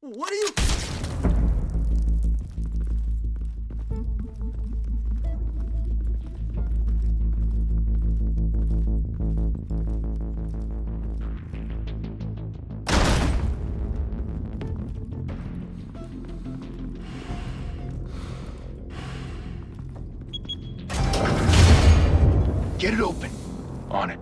What are you... Get it open. On it.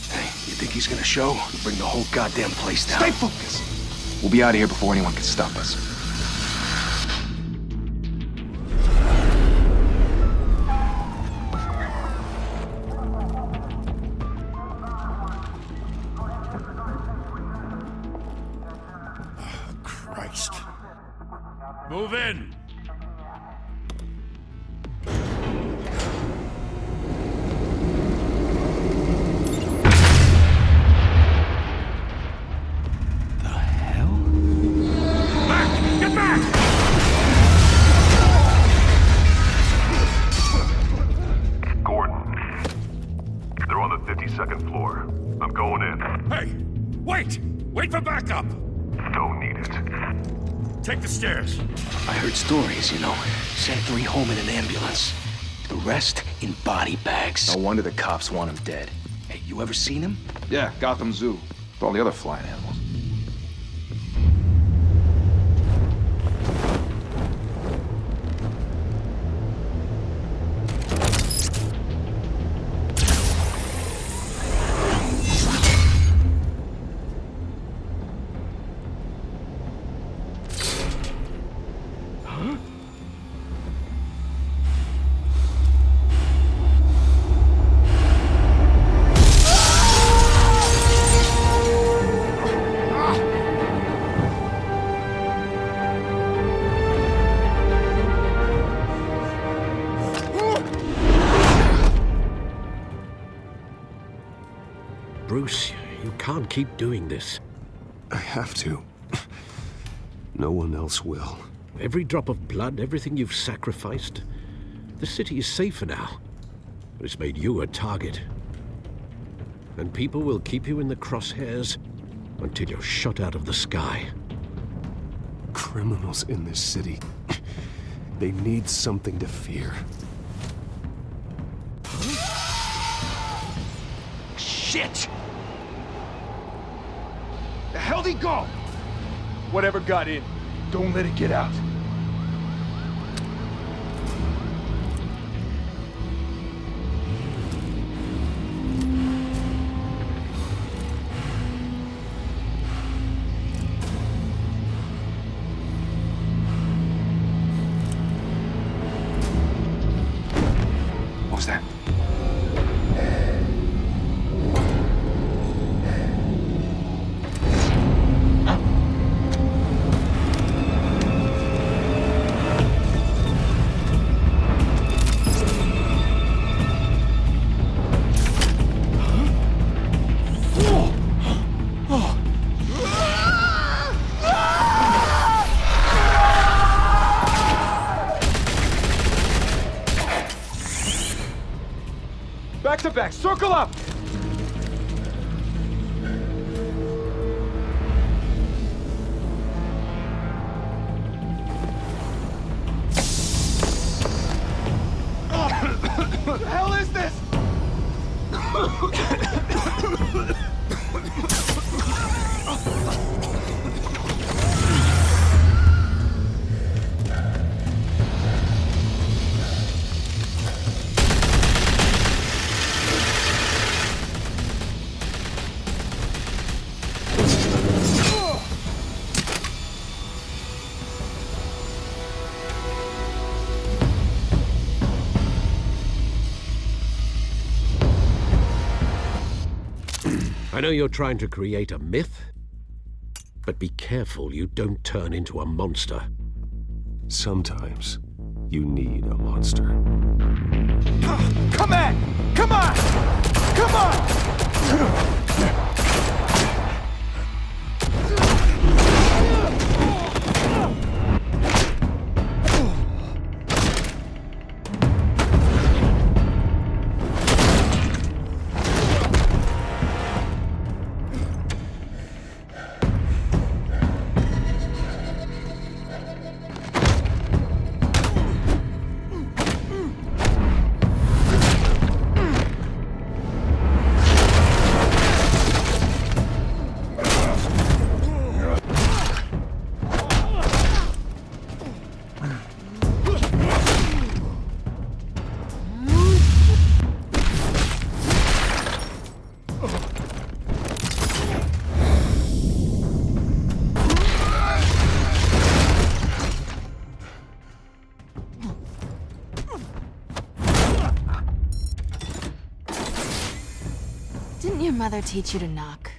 Hey, you think he's gonna show? Bring the whole goddamn place down. Stay focused. We'll be out of here before anyone can stop us. Christ. Move in! Second floor. I'm going in. Hey! Wait! Wait for backup! Don't need it. Take the stairs. I heard stories, you know. Sent 3 home in an ambulance. The rest in body bags. No wonder the cops want him dead. Hey, you ever seen him? Yeah, Gotham Zoo. With all the other flying animals. Bruce, you can't keep doing this. I have to. No one else will. Every drop of blood, everything you've sacrificed. The city is safer now. But it's made you a target. And people will keep you in the crosshairs until you're shot out of the sky. Criminals in this city. They need something to fear. Shit! The hell'd he go? Whatever got in, don't let it get out. What was that? Back to back, circle up! What the hell is this? I know you're trying to create a myth, but be careful you don't turn into a monster. Sometimes you need a monster. Come on! Come on! Come on! your mother teach you to knock?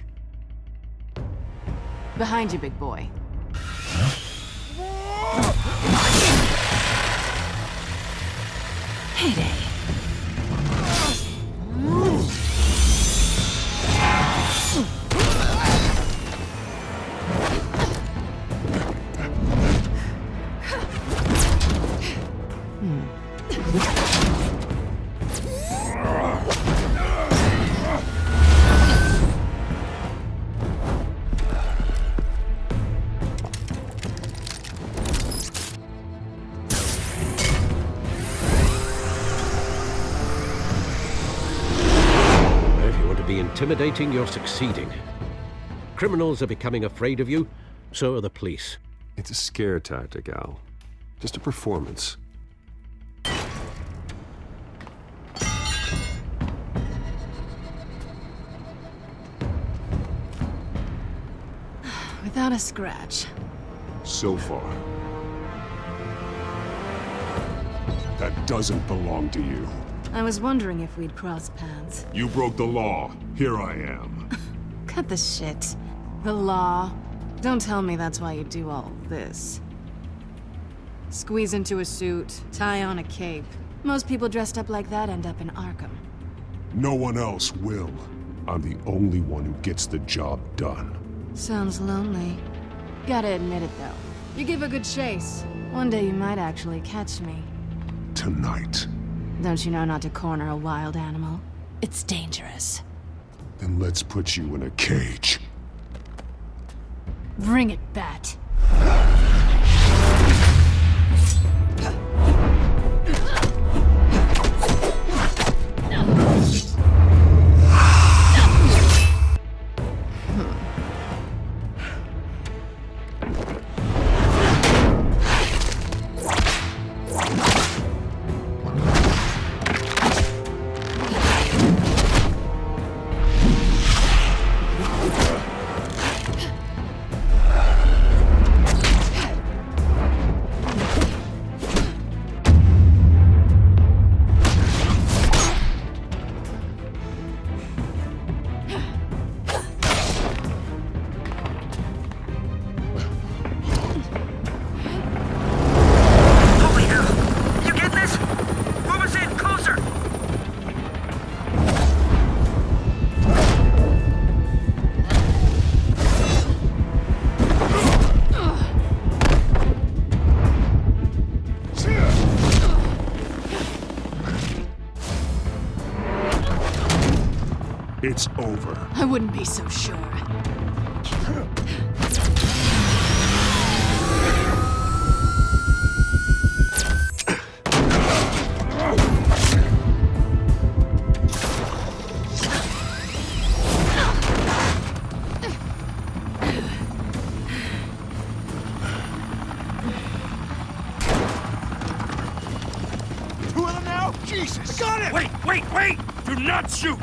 Behind you, big boy. Heyday. Intimidating, you're succeeding. Criminals are becoming afraid of you, so are the police. It's a scare tactic, Al. Just a performance. Without a scratch. So far. That doesn't belong to you. I was wondering if we'd cross paths. You broke the law. Here I am. Cut the shit. The law. Don't tell me that's why you do all this. Squeeze into a suit, tie on a cape. Most people dressed up like that end up in Arkham. No one else will. I'm the only one who gets the job done. Sounds lonely. Gotta admit it, though. You give a good chase. One day you might actually catch me. Tonight. Don't you know not to corner a wild animal? It's dangerous. Then let's put you in a cage. Bring it, Bat. It's over. I wouldn't be so sure. Two of them now? Jesus! Got it! Wait! Do not shoot!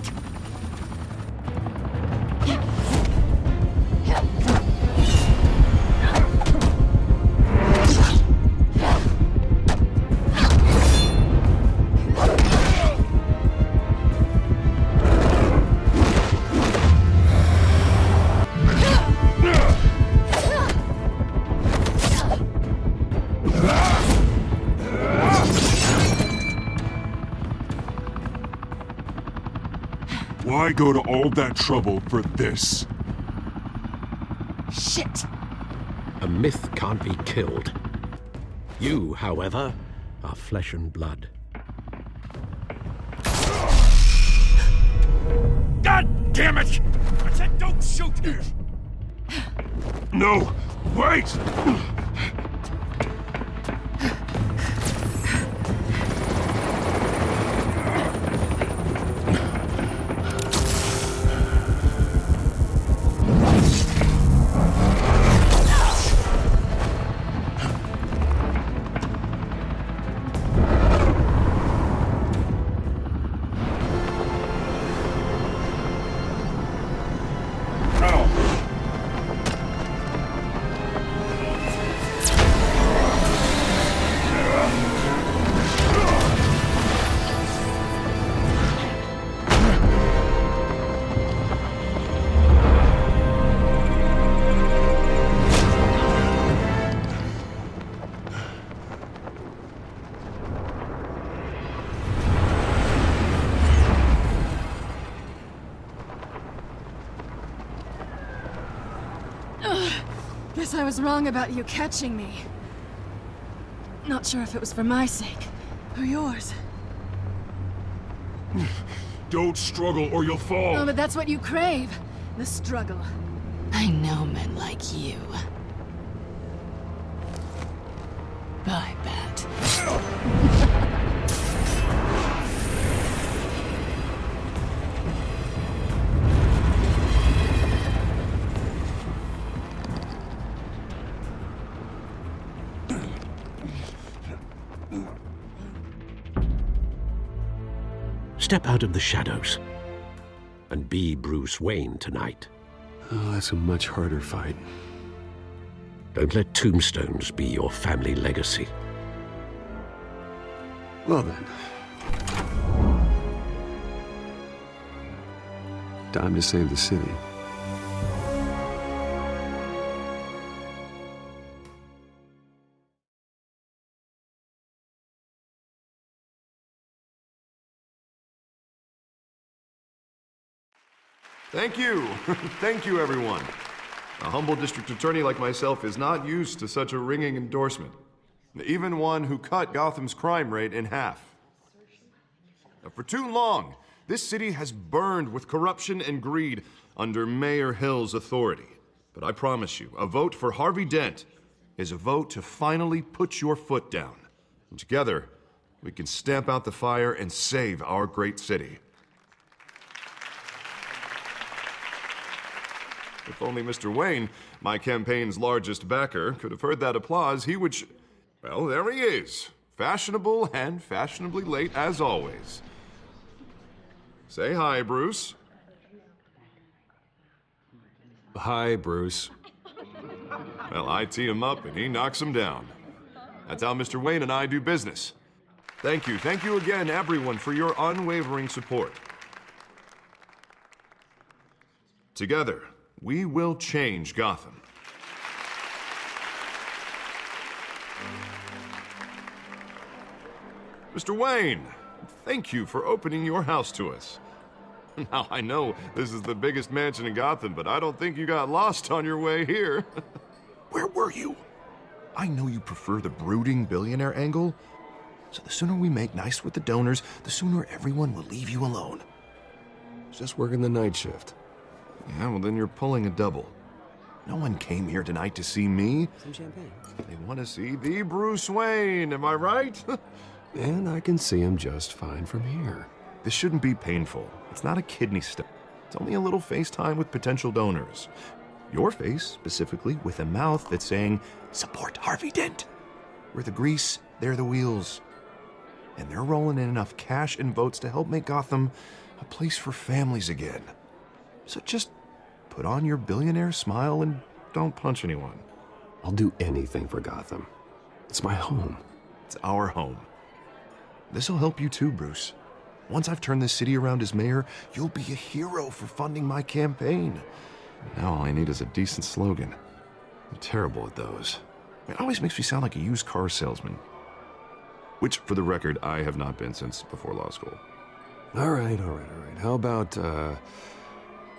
Why go to all that trouble for this? Shit! A myth can't be killed. You, however, are flesh and blood. God damn it! I said don't shoot! No! Wait! Guess I was wrong about you catching me. Not sure if it was for my sake, or yours. Don't struggle or you'll fall. Oh, but that's what you crave. The struggle. I know men like you. I bet. Step out of the shadows and be Bruce Wayne tonight. Oh, that's a much harder fight. Don't let tombstones be your family legacy. Well then. Time to save the city. Thank you. Thank you, everyone. A humble district attorney like myself is not used to such a ringing endorsement. Even one who cut Gotham's crime rate in half. For too long, this city has burned with corruption and greed under Mayor Hill's authority. But I promise you, a vote for Harvey Dent is a vote to finally put your foot down. And together, we can stamp out the fire and save our great city. If only Mr. Wayne, my campaign's largest backer, could have heard that applause, he would well, there he is. Fashionable and fashionably late as always. Say hi, Bruce. Hi, Bruce. Well, I tee him up and he knocks him down. That's how Mr. Wayne and I do business. Thank you again, everyone, for your unwavering support. Together, we will change Gotham. Mr. Wayne, thank you for opening your house to us. Now, I know this is the biggest mansion in Gotham, but I don't think you got lost on your way here. Where were you? I know you prefer the brooding billionaire angle, so the sooner we make nice with the donors, the sooner everyone will leave you alone. Just working the night shift. Yeah, well, then you're pulling a double. No one came here tonight to see me. Some champagne. They want to see the Bruce Wayne, am I right? And I can see him just fine from here. This shouldn't be painful. It's not a kidney stone. It's only a little FaceTime with potential donors. Your face, specifically, with a mouth that's saying, support Harvey Dent. We're the grease, they're the wheels. And they're rolling in enough cash and votes to help make Gotham a place for families again. So just put on your billionaire smile and don't punch anyone. I'll do anything for Gotham. It's my home. It's our home. This'll help you too, Bruce. Once I've turned this city around as mayor, you'll be a hero for funding my campaign. Now all I need is a decent slogan. I'm terrible at those. It always makes me sound like a used car salesman. Which, for the record, I have not been since before law school. All right. How about,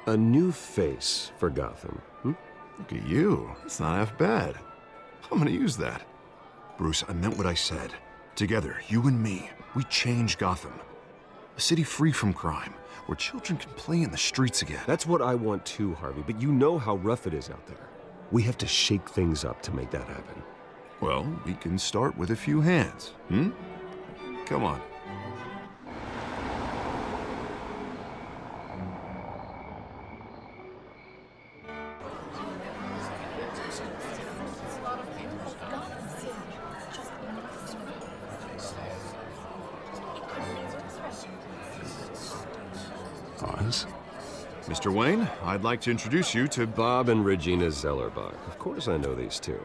a new face for Gotham, Look at you. It's not half bad. I'm gonna use that. Bruce, I meant what I said. Together, you and me, we change Gotham. A city free from crime, where children can play in the streets again. That's what I want too, Harvey, but you know how rough it is out there. We have to shake things up to make that happen. Well, we can start with a few hands, Come on. Oz? Mr. Wayne, I'd like to introduce you to Bob and Regina Zellerbach. Of course I know these two.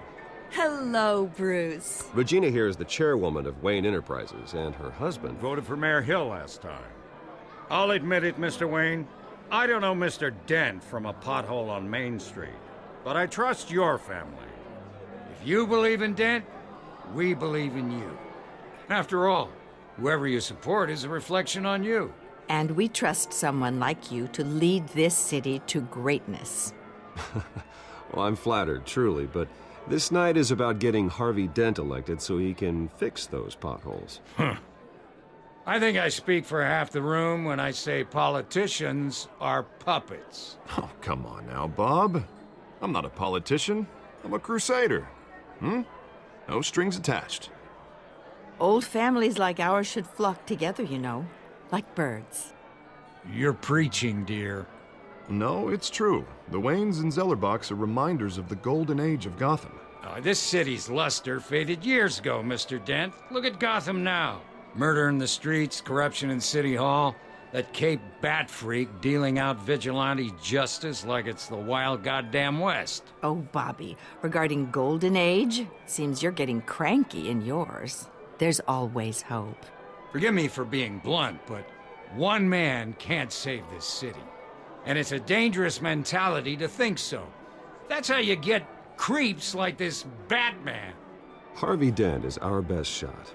Hello, Bruce. Regina here is the chairwoman of Wayne Enterprises, and her husband... Voted for Mayor Hill last time. I'll admit it, Mr. Wayne. I don't know Mr. Dent from a pothole on Main Street, but I trust your family. If you believe in Dent, we believe in you. After all, whoever you support is a reflection on you. And we trust someone like you to lead this city to greatness. Well, I'm flattered, truly, but this night is about getting Harvey Dent elected so he can fix those potholes. I think I speak for half the room when I say politicians are puppets. Oh, come on now, Bob. I'm not a politician. I'm a crusader. No strings attached. Old families like ours should flock together, you know, like birds. You're preaching, dear. No, it's true. The Waynes and Zellerbachs are reminders of the golden age of Gotham. This city's luster faded years ago, Mr. Dent. Look at Gotham now. Murder in the streets, corruption in City Hall, that Cape Bat freak dealing out vigilante justice like it's the wild goddamn West. Oh, Bobby, regarding Golden Age, seems you're getting cranky in yours. There's always hope. Forgive me for being blunt, but one man can't save this city. And it's a dangerous mentality to think so. That's how you get creeps like this Batman. Harvey Dent is our best shot.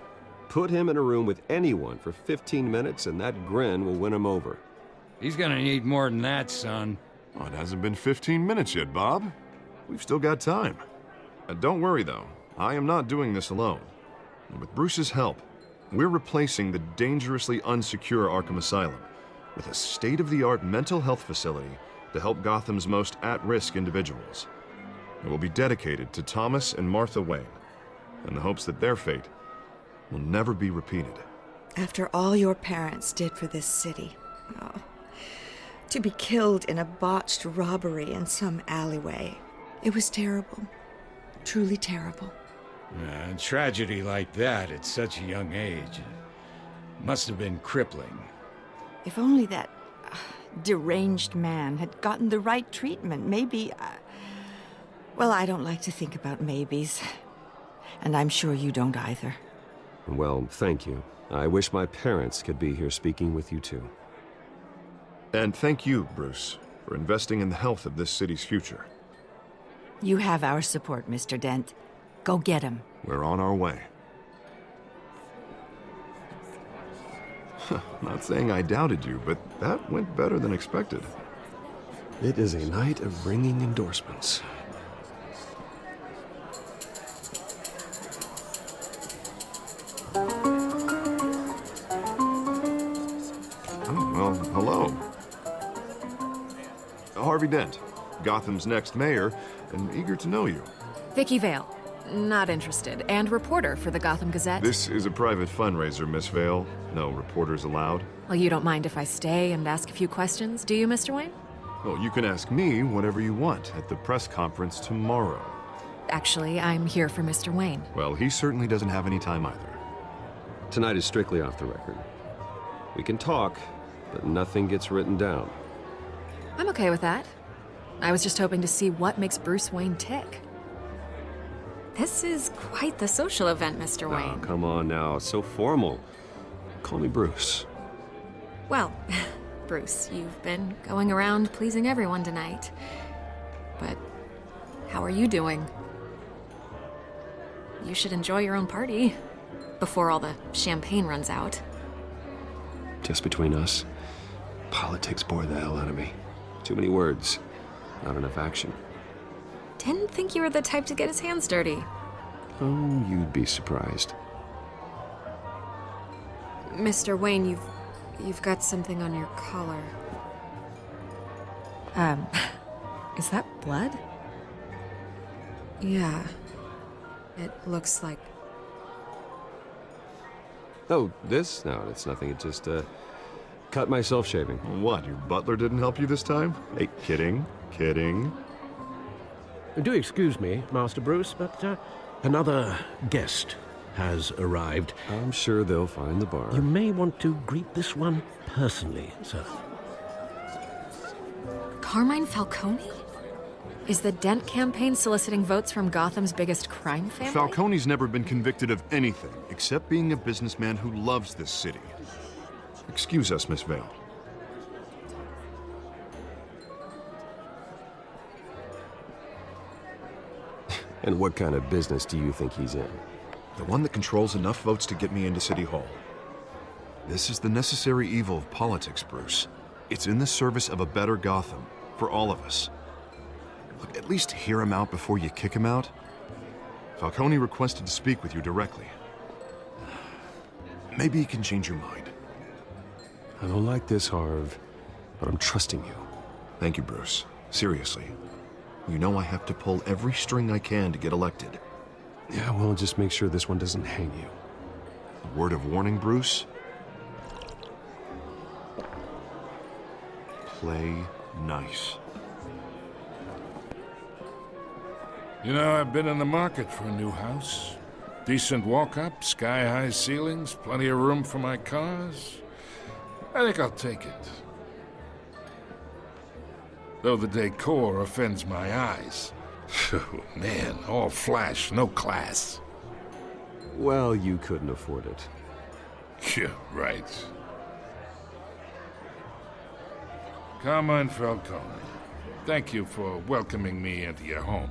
Put him in a room with anyone for 15 minutes and that grin will win him over. He's gonna need more than that, son. Oh, it hasn't been 15 minutes yet, Bob. We've still got time. Don't worry, though. I am not doing this alone. And with Bruce's help, we're replacing the dangerously unsecure Arkham Asylum with a state-of-the-art mental health facility to help Gotham's most at-risk individuals. It will be dedicated to Thomas and Martha Wayne, in the hopes that their fate will never be repeated. After all your parents did for this city, to be killed in a botched robbery in some alleyway, it was terrible. Truly terrible. A tragedy like that at such a young age must have been crippling. If only that deranged man had gotten the right treatment, maybe... well, I don't like to think about maybes. And I'm sure you don't either. Well, thank you. I wish my parents could be here speaking with you too. And thank you, Bruce, for investing in the health of this city's future. You have our support, Mr. Dent. Go get him. We're on our way. Not saying I doubted you, but that went better than expected. It is a night of ringing endorsements. Oh, well, hello. Harvey Dent, Gotham's next mayor, and eager to know you. Vicky Vale. Not interested. And reporter for the Gotham Gazette. This is a private fundraiser, Miss Vale. No reporters allowed. Well, you don't mind if I stay and ask a few questions, do you, Mr. Wayne? Well, you can ask me whatever you want at the press conference tomorrow. Actually, I'm here for Mr. Wayne. Well, he certainly doesn't have any time either. Tonight is strictly off the record. We can talk, but nothing gets written down. I'm okay with that. I was just hoping to see what makes Bruce Wayne tick. This is quite the social event, Mr. Wayne. Oh, come on now. It's so formal. Call me Bruce. Well, Bruce, you've been going around pleasing everyone tonight. But how are you doing? You should enjoy your own party before all the champagne runs out. Just between us, politics bore the hell out of me. Too many words, not enough action. Didn't think you were the type to get his hands dirty. Oh, you'd be surprised. Mr. Wayne, you've got something on your collar. Is that blood? Yeah. It looks like... Oh, this? No, it's nothing. It just, cut myself shaving. What, your butler didn't help you this time? Hey, kidding, kidding. Do excuse me, Master Bruce, but another guest has arrived. I'm sure they'll find the bar. You may want to greet this one personally, sir. Carmine Falcone? Is the Dent campaign soliciting votes from Gotham's biggest crime family? Falcone's never been convicted of anything except being a businessman who loves this city. Excuse us, Miss Vale. And what kind of business do you think he's in? The one that controls enough votes to get me into City Hall. This is the necessary evil of politics, Bruce. It's in the service of a better Gotham, for all of us. Look, at least hear him out before you kick him out. Falcone requested to speak with you directly. Maybe he can change your mind. I don't like this, Harv, but I'm trusting you. Thank you, Bruce. Seriously. You know I have to pull every string I can to get elected. Yeah, well, just make sure this one doesn't hang you. A word of warning, Bruce? Play nice. You know, I've been in the market for a new house. Decent walk-up, sky-high ceilings, plenty of room for my cars. I think I'll take it. Though the decor offends my eyes. Oh, man, all flash, no class. Well, you couldn't afford it. Yeah, right. Carmine Falcone, thank you for welcoming me into your home.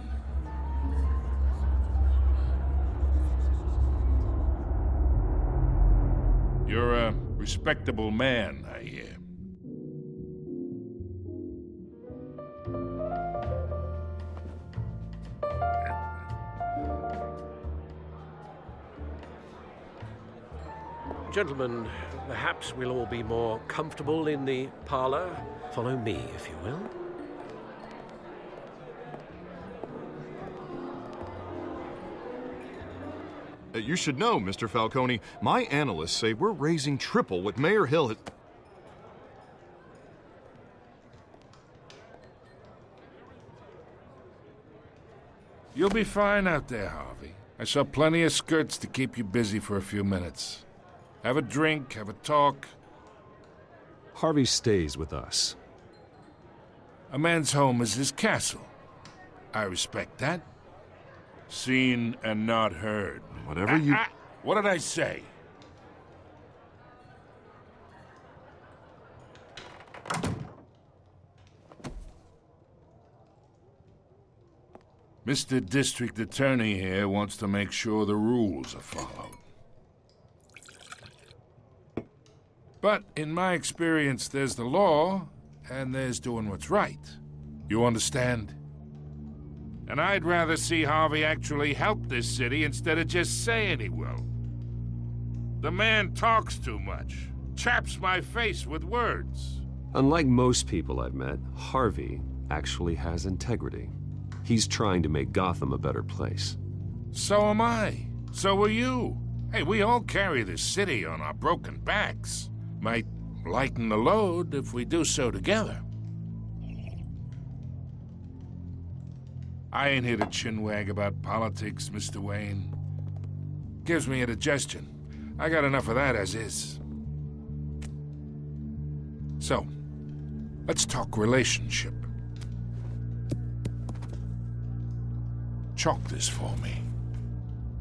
You're a respectable man, I hear. Gentlemen, perhaps we'll all be more comfortable in the parlor. Follow me, if you will. You should know, Mr. Falcone, my analysts say we're raising triple what Mayor Hill has... You'll be fine out there, Harvey. I saw plenty of skirts to keep you busy for a few minutes. Have a drink, have a talk. Harvey stays with us. A man's home is his castle. I respect that. Seen and not heard. Whatever you... What did I say? Mr. District Attorney here wants to make sure the rules are followed. But in my experience, there's the law, and there's doing what's right. You understand? And I'd rather see Harvey actually help this city instead of just saying he will. The man talks too much, chaps my face with words. Unlike most people I've met, Harvey actually has integrity. He's trying to make Gotham a better place. So am I. So are you. Hey, we all carry this city on our broken backs. Might lighten the load if we do so together. I ain't here to chinwag about politics, Mr. Wayne. Gives me indigestion. I got enough of that as is. So, let's talk relationship. Chalk this for me.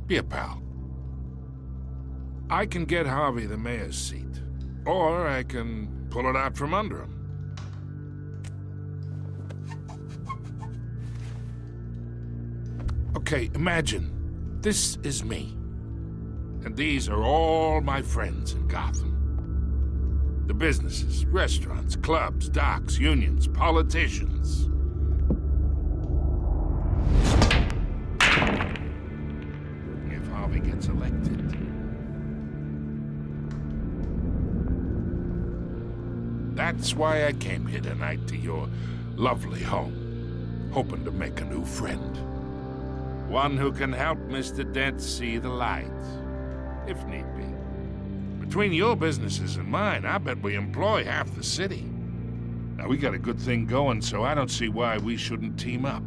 Be a pal. I can get Harvey the mayor's seat, or I can pull it out from under him. Okay, imagine this is me, and these are all my friends in Gotham. The businesses, restaurants, clubs, docks, unions, politicians. If Harvey gets elected. That's why I came here tonight to your lovely home, hoping to make a new friend. One who can help Mr. Dent see the light, if need be. Between your businesses and mine, I bet we employ half the city. Now, we got a good thing going, so I don't see why we shouldn't team up.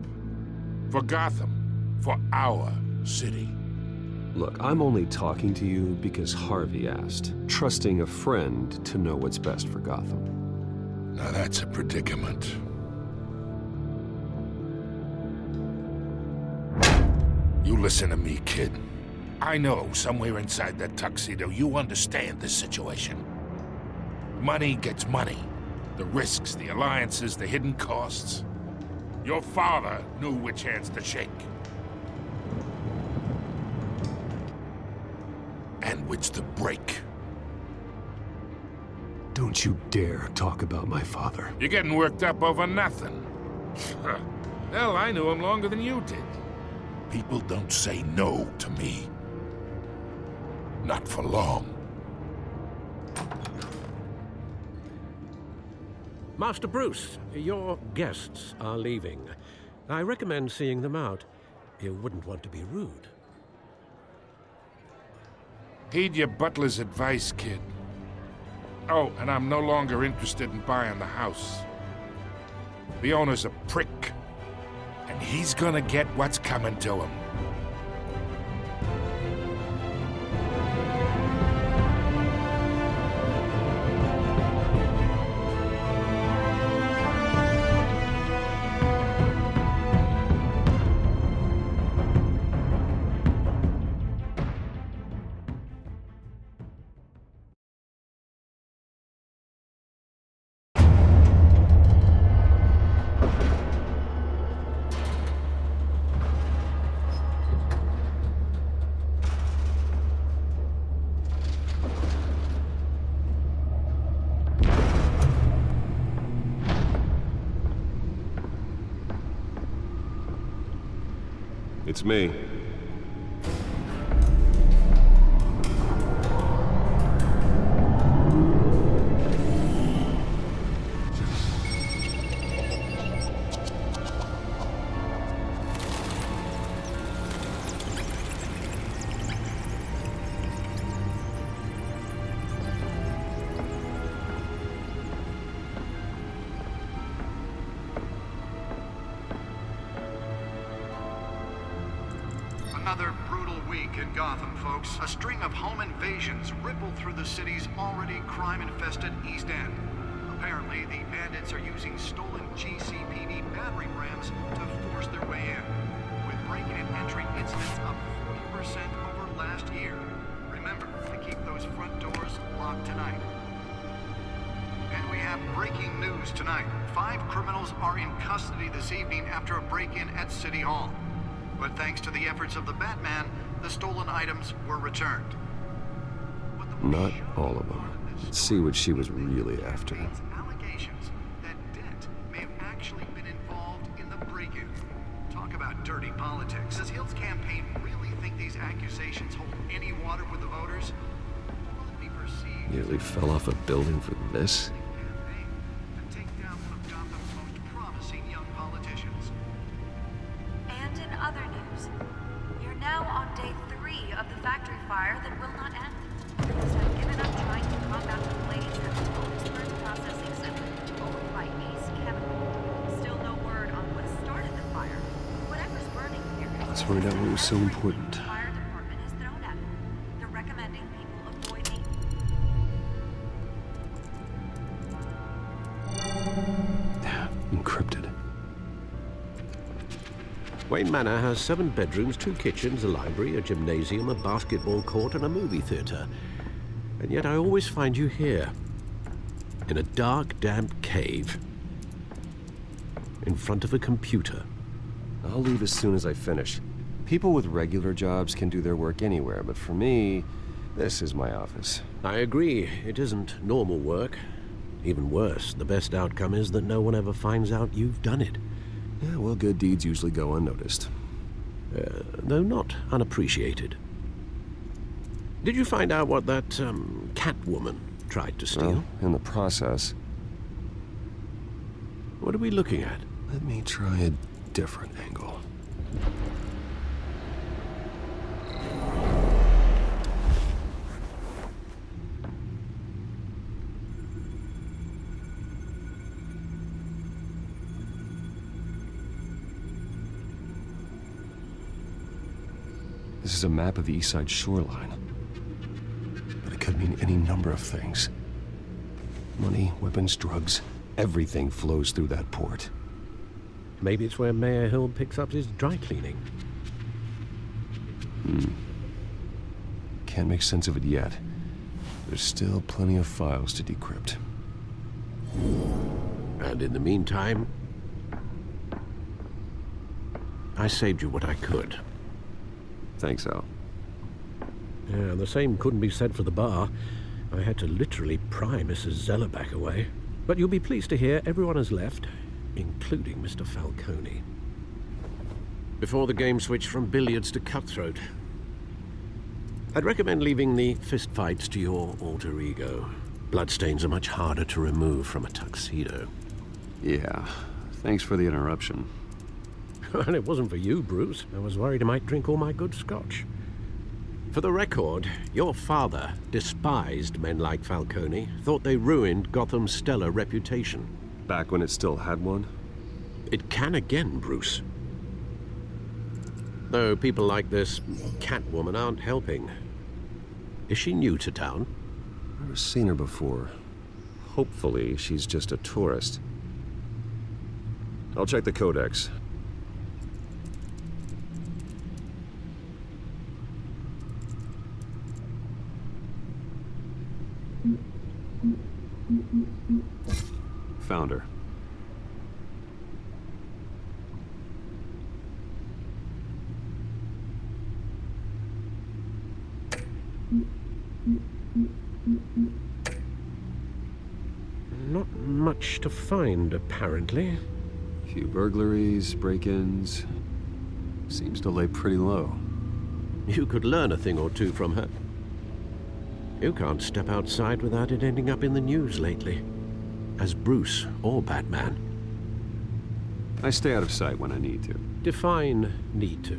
For Gotham, for our city. Look, I'm only talking to you because Harvey asked, trusting a friend to know what's best for Gotham. Now that's a predicament. You listen to me, kid. I know somewhere inside that tuxedo you understand this situation. Money gets money. The risks, the alliances, the hidden costs. Your father knew which hands to shake. And which to break. Don't you dare talk about my father. You're getting worked up over nothing. Hell, I knew him longer than you did. People don't say no to me. Not for long. Master Bruce, your guests are leaving. I recommend seeing them out. You wouldn't want to be rude. Heed your butler's advice, kid. Oh, and I'm no longer interested in buying the house. The owner's a prick, and he's gonna get what's coming to him. It's me. Another brutal week in Gotham, folks. A string of home invasions rippled through the city's already crime-infested East End. Apparently, the bandits are using stolen GCPD battering rams to force their way in, with break-in and entry incidents up 40% over last year. Remember to keep those front doors locked tonight. And we have breaking news tonight. 5 criminals are in custody this evening after a break-in at City Hall. But thanks to the efforts of the Batman, the stolen items were returned. Not all of them. Let's see what she was really after. Allegations that Dent may have actually been involved in the break-in. Talk about dirty politics. Does Hill's campaign really think these accusations hold any water with the voters? Will it be perceived? Nearly fell off a building for this? To take down one of Gotham's most promising young politicians. And in other news, you're now on day 3 of the factory fire that will not end. So I've given up trying to combat the blaze at the Otisburg Processing Center, owned by Ace Chemical. Still no word on what started the fire. Whatever's burning here. Let's find out what was so important. The fire department has thrown at them. They're recommending people avoid the... Encrypted. Wayne Manor has 7 bedrooms, 2 kitchens, a library, a gymnasium, a basketball court, and a movie theater. And yet I always find you here, in a dark, damp cave, in front of a computer. I'll leave as soon as I finish. People with regular jobs can do their work anywhere, but for me, this is my office. I agree. It isn't normal work. Even worse, the best outcome is that no one ever finds out you've done it. Yeah, well, good deeds usually go unnoticed. Though not unappreciated. Did you find out what that, Catwoman tried to steal? Well, in the process. What are we looking at? Let me try a different angle. This is a map of the East Side shoreline. But it could mean any number of things. Money, weapons, drugs, everything flows through that port. Maybe it's where Mayor Hill picks up his dry cleaning. Can't make sense of it yet. There's still plenty of files to decrypt. And in the meantime, I saved you what I could. Thanks, Al. Yeah, the same couldn't be said for the bar. I had to literally pry Mrs. Zellerback away. But you'll be pleased to hear everyone has left, including Mr. Falcone. before the game switched from billiards to cutthroat. I'd recommend leaving the fistfights to your alter ego. Bloodstains are much harder to remove from a tuxedo. Yeah, thanks for the interruption. And it wasn't for you, Bruce. I was worried I might drink all my good scotch. For the record, your father despised men like Falcone, thought they ruined Gotham's stellar reputation. Back when it still had one? It can again, Bruce. Though people like this Catwoman aren't helping. Is she new to town? I've never seen her before. Hopefully, she's just a tourist. I'll check the codex. Found her. Not much to find, apparently. A few burglaries, break-ins. Seems to lay pretty low. You could learn a thing or two from her. You can't step outside without it ending up in the news lately. As Bruce or Batman. I stay out of sight when I need to. Define need to.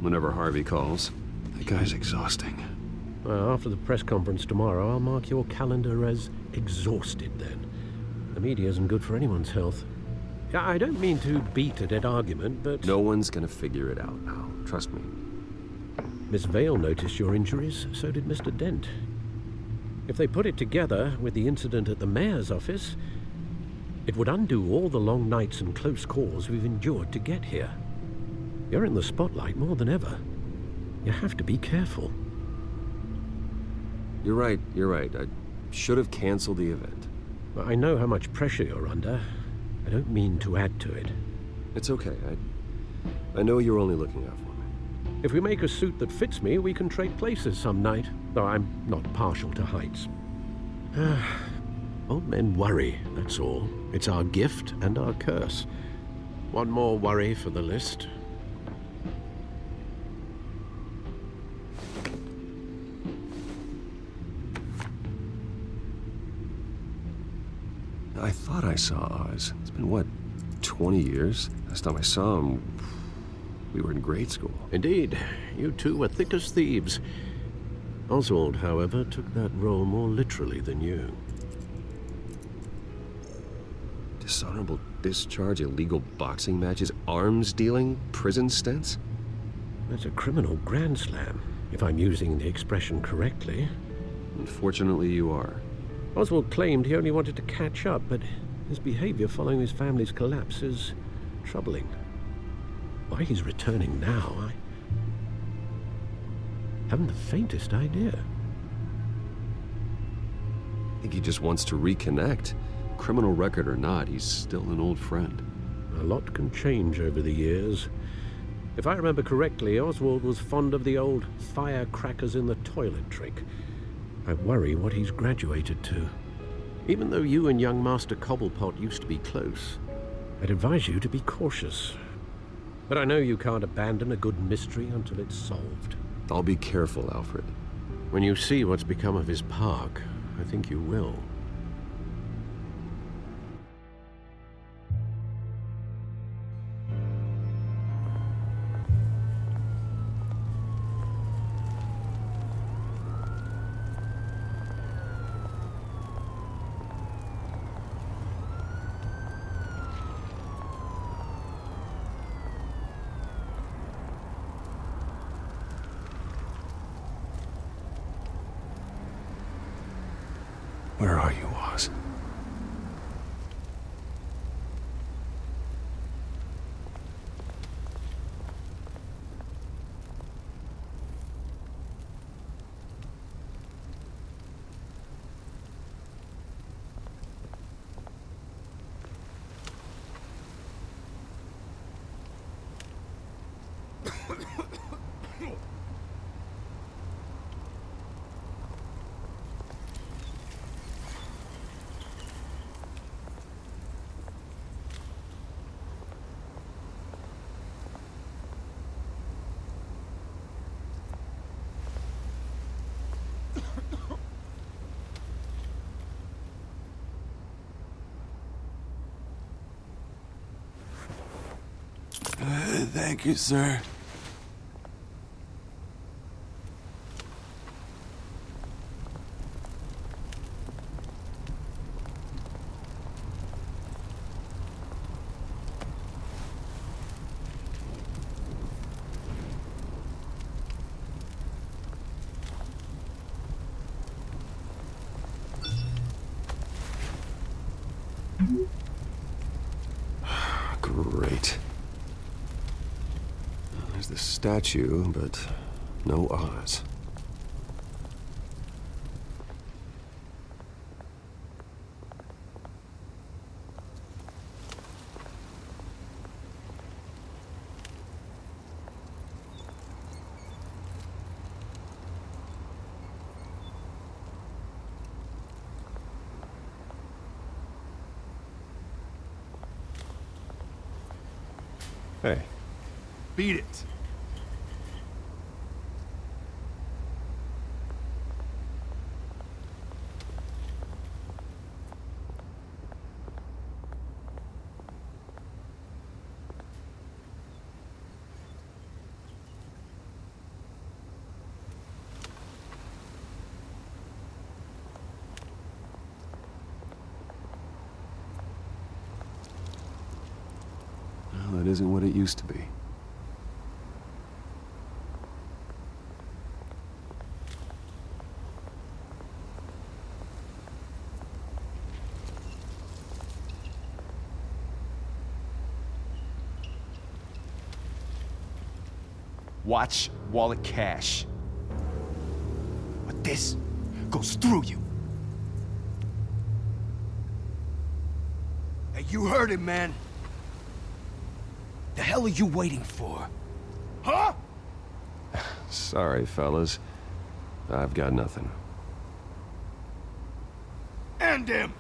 Whenever Harvey calls. That guy's exhausting. Well, after the press conference tomorrow, I'll mark your calendar as exhausted then. The media isn't good for anyone's health. I don't mean to beat a dead argument, but... No one's gonna figure it out now. Trust me. Miss Vale noticed your injuries, so did Mr. Dent. If they put it together with the incident at the mayor's office, it would undo all the long nights and close calls we've endured to get here. You're in the spotlight more than ever. You have to be careful. You're right. I should have canceled the event. I know how much pressure you're under. I don't mean to add to it. It's okay. I know you're only looking out for me. If we make a suit that fits me, we can trade places some night. Though I'm not partial to heights. Old men worry, that's all. It's our gift and our curse. One more worry for the list. I thought I saw Oz. It's been, what, 20 years? Last time I saw him, we were in grade school. Indeed. You two were thick as thieves. Oswald, however, took that role more literally than you. Dishonorable discharge, illegal boxing matches, arms dealing, prison stints? That's a criminal grand slam, if I'm using the expression correctly. Unfortunately, you are. Oswald claimed he only wanted to catch up, but his behavior following his family's collapse is troubling. Why he's returning now, I haven't the faintest idea. I think he just wants to reconnect. Criminal record or not, he's still an old friend. A lot can change over the years. If I remember correctly, Oswald was fond of the old firecrackers in the toilet trick. I worry what he's graduated to. Even though you and young Master Cobblepot used to be close, I'd advise you to be cautious. But I know you can't abandon a good mystery until it's solved. I'll be careful, Alfred. When you see what's become of his park, I think you will. Where are you, Oz? Thank you, sir. Great. There's the statue, but no Oz. Hey. Beat it. Well, that isn't what it used to be. Watch wallet cash. But this goes through you. Hey, you heard him, man. The hell are you waiting for? Huh? Sorry, fellas. I've got nothing. End him!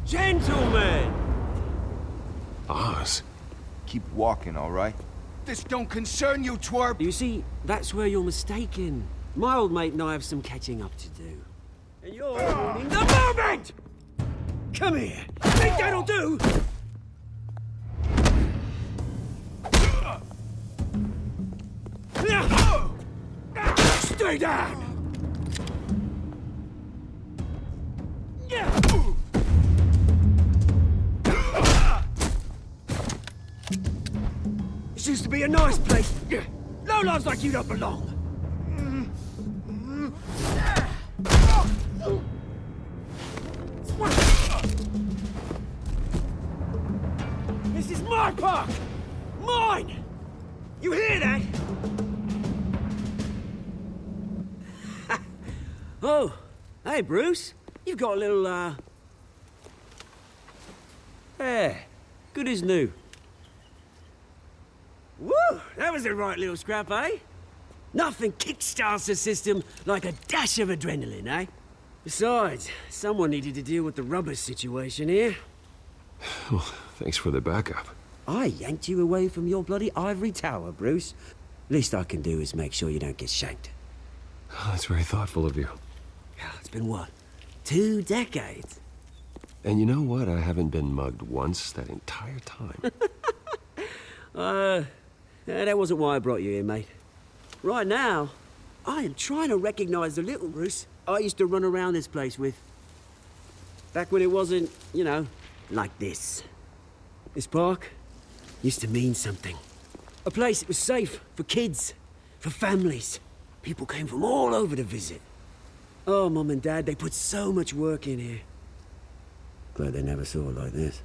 Gentlemen! Oz. Keep walking, all right? This don't concern you, twerp! You see, that's where you're mistaken. My old mate and I have some catching up to do. And you're ruining the moment! Come here! Think that'll do? Stay down! This used to be a nice place. Lowlifes like you don't belong. This is my park! Mine! You hear that? Oh, hey, Bruce. You've got a little, hair. Good as new. Woo! That was a right little scrap, eh? Nothing kickstarts the system like a dash of adrenaline, eh? Besides, someone needed to deal with the rubber situation here. Well, thanks for the backup. I yanked you away from your bloody ivory tower, Bruce. Least I can do is make sure you don't get shanked. Oh, that's very thoughtful of you. It's been what? 2 decades? And you know what? I haven't been mugged once that entire time. That wasn't why I brought you here, mate. Right now, I am trying to recognize the little Bruce I used to run around this place with. Back when it wasn't, you know, like this. This park used to mean something. A place that was safe for kids, for families. People came from all over to visit. Oh, Mum and Dad, they put so much work in here. Glad they never saw it like this.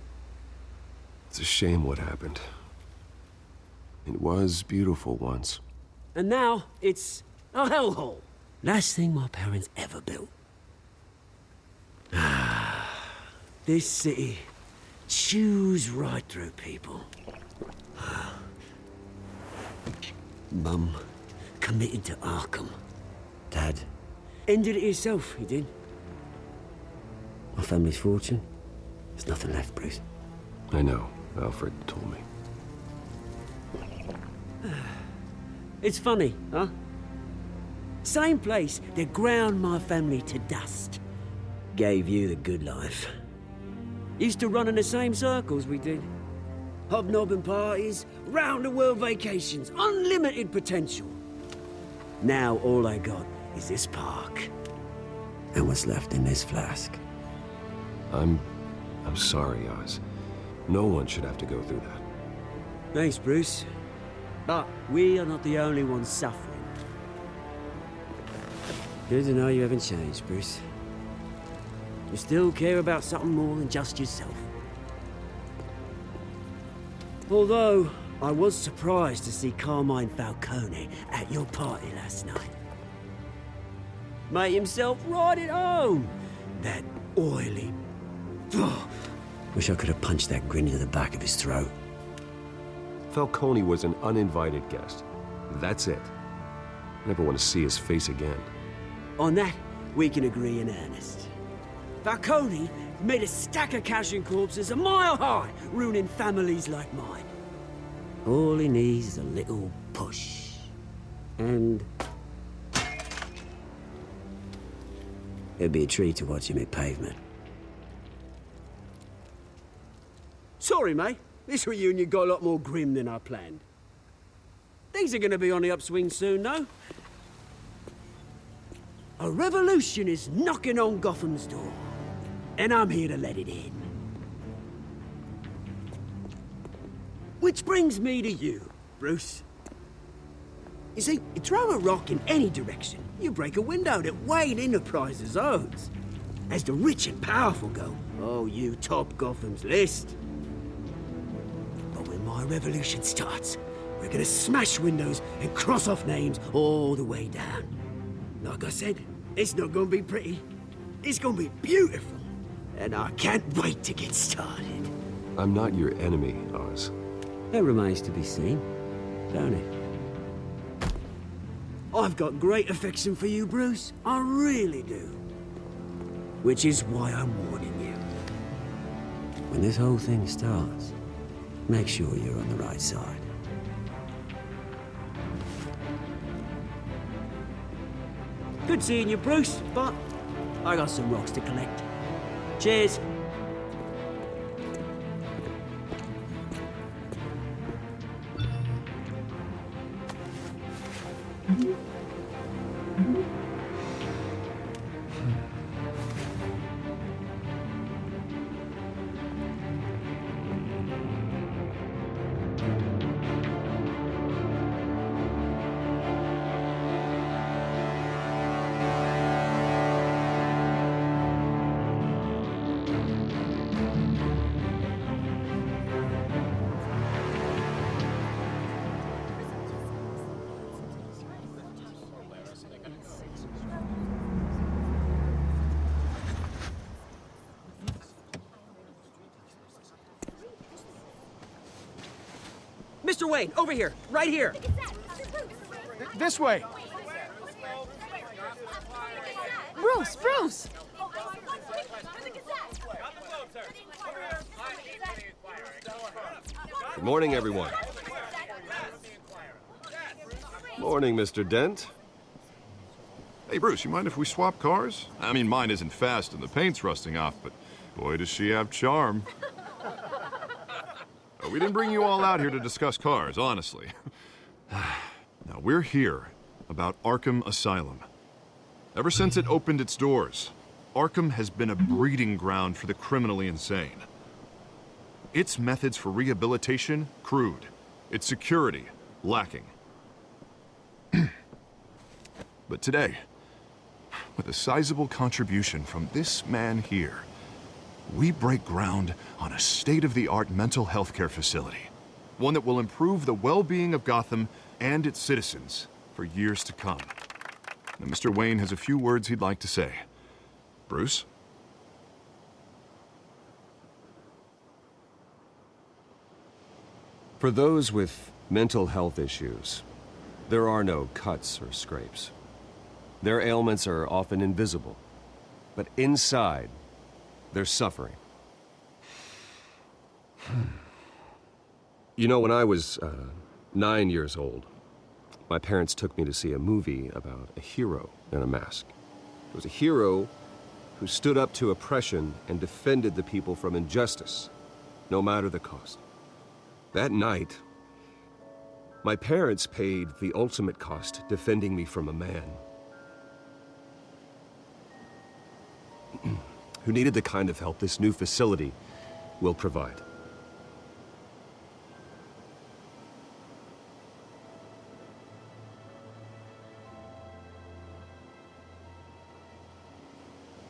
It's a shame what happened. It was beautiful once. And now, it's a hellhole. Last thing my parents ever built. This city chews right through people. Mum committed to Arkham. Dad ended it himself, he did. My family's fortune, there's nothing left, Bruce. I know. Alfred told me. It's funny, huh? Same place that ground my family to dust. Gave you the good life. Used to run in the same circles we did. Hobnobbing parties, round-the-world vacations, unlimited potential. Now all I got is this park. And what's left in this flask. I'm sorry, Oz. No one should have to go through that. Thanks, Bruce. But we are not the only ones suffering. Good to know you haven't changed, Bruce. You still care about something more than just yourself. Although, I was surprised to see Carmine Falcone at your party last night. Made himself right at home. That oily... Oh, wish I could have punched that grin into the back of his throat. Falcone was an uninvited guest. That's it. I never want to see his face again. On that, we can agree in earnest. Falcone made a stack of cashing corpses a mile high, ruining families like mine. All he needs is a little push. And... it'd be a treat to watch him hit pavement. Sorry, mate. This reunion got a lot more grim than I planned. Things are gonna be on the upswing soon, though. A revolution is knocking on Gotham's door. And I'm here to let it in. Which brings me to you, Bruce. You see, you throw a rock in any direction, you break a window that Wayne Enterprises owns. As the rich and powerful go, oh, you top Gotham's list. But when my revolution starts, we're gonna smash windows and cross off names all the way down. Like I said, it's not gonna be pretty. It's gonna be beautiful. And I can't wait to get started. I'm not your enemy, Oz. That remains to be seen, don't it? I've got great affection for you, Bruce. I really do. Which is why I'm warning you. When this whole thing starts, make sure you're on the right side. Good seeing you, Bruce, but I got some rocks to collect. Cheers. Mr. Wayne, over here, right here. This way. Bruce, Bruce! Good morning, everyone. Morning, Mr. Dent. Hey, Bruce, you mind if we swap cars? I mean, mine isn't fast and the paint's rusting off, but boy, does she have charm. We didn't bring you all out here to discuss cars, honestly. Now, we're here about Arkham Asylum. Ever since it opened its doors, Arkham has been a breeding ground for the criminally insane. Its methods for rehabilitation, crude. Its security, lacking. But today, with a sizable contribution from this man here, we break ground on a state-of-the-art mental health care facility. One that will improve the well-being of Gotham and its citizens for years to come. Now, Mr. Wayne has a few words he'd like to say. Bruce? For those with mental health issues, there are no cuts or scrapes. Their ailments are often invisible, but inside, they're suffering. You know, when I was 9 years old, my parents took me to see a movie about a hero in a mask. It was a hero who stood up to oppression and defended the people from injustice, no matter the cost. That night, my parents paid the ultimate cost defending me from a man who needed the kind of help this new facility will provide.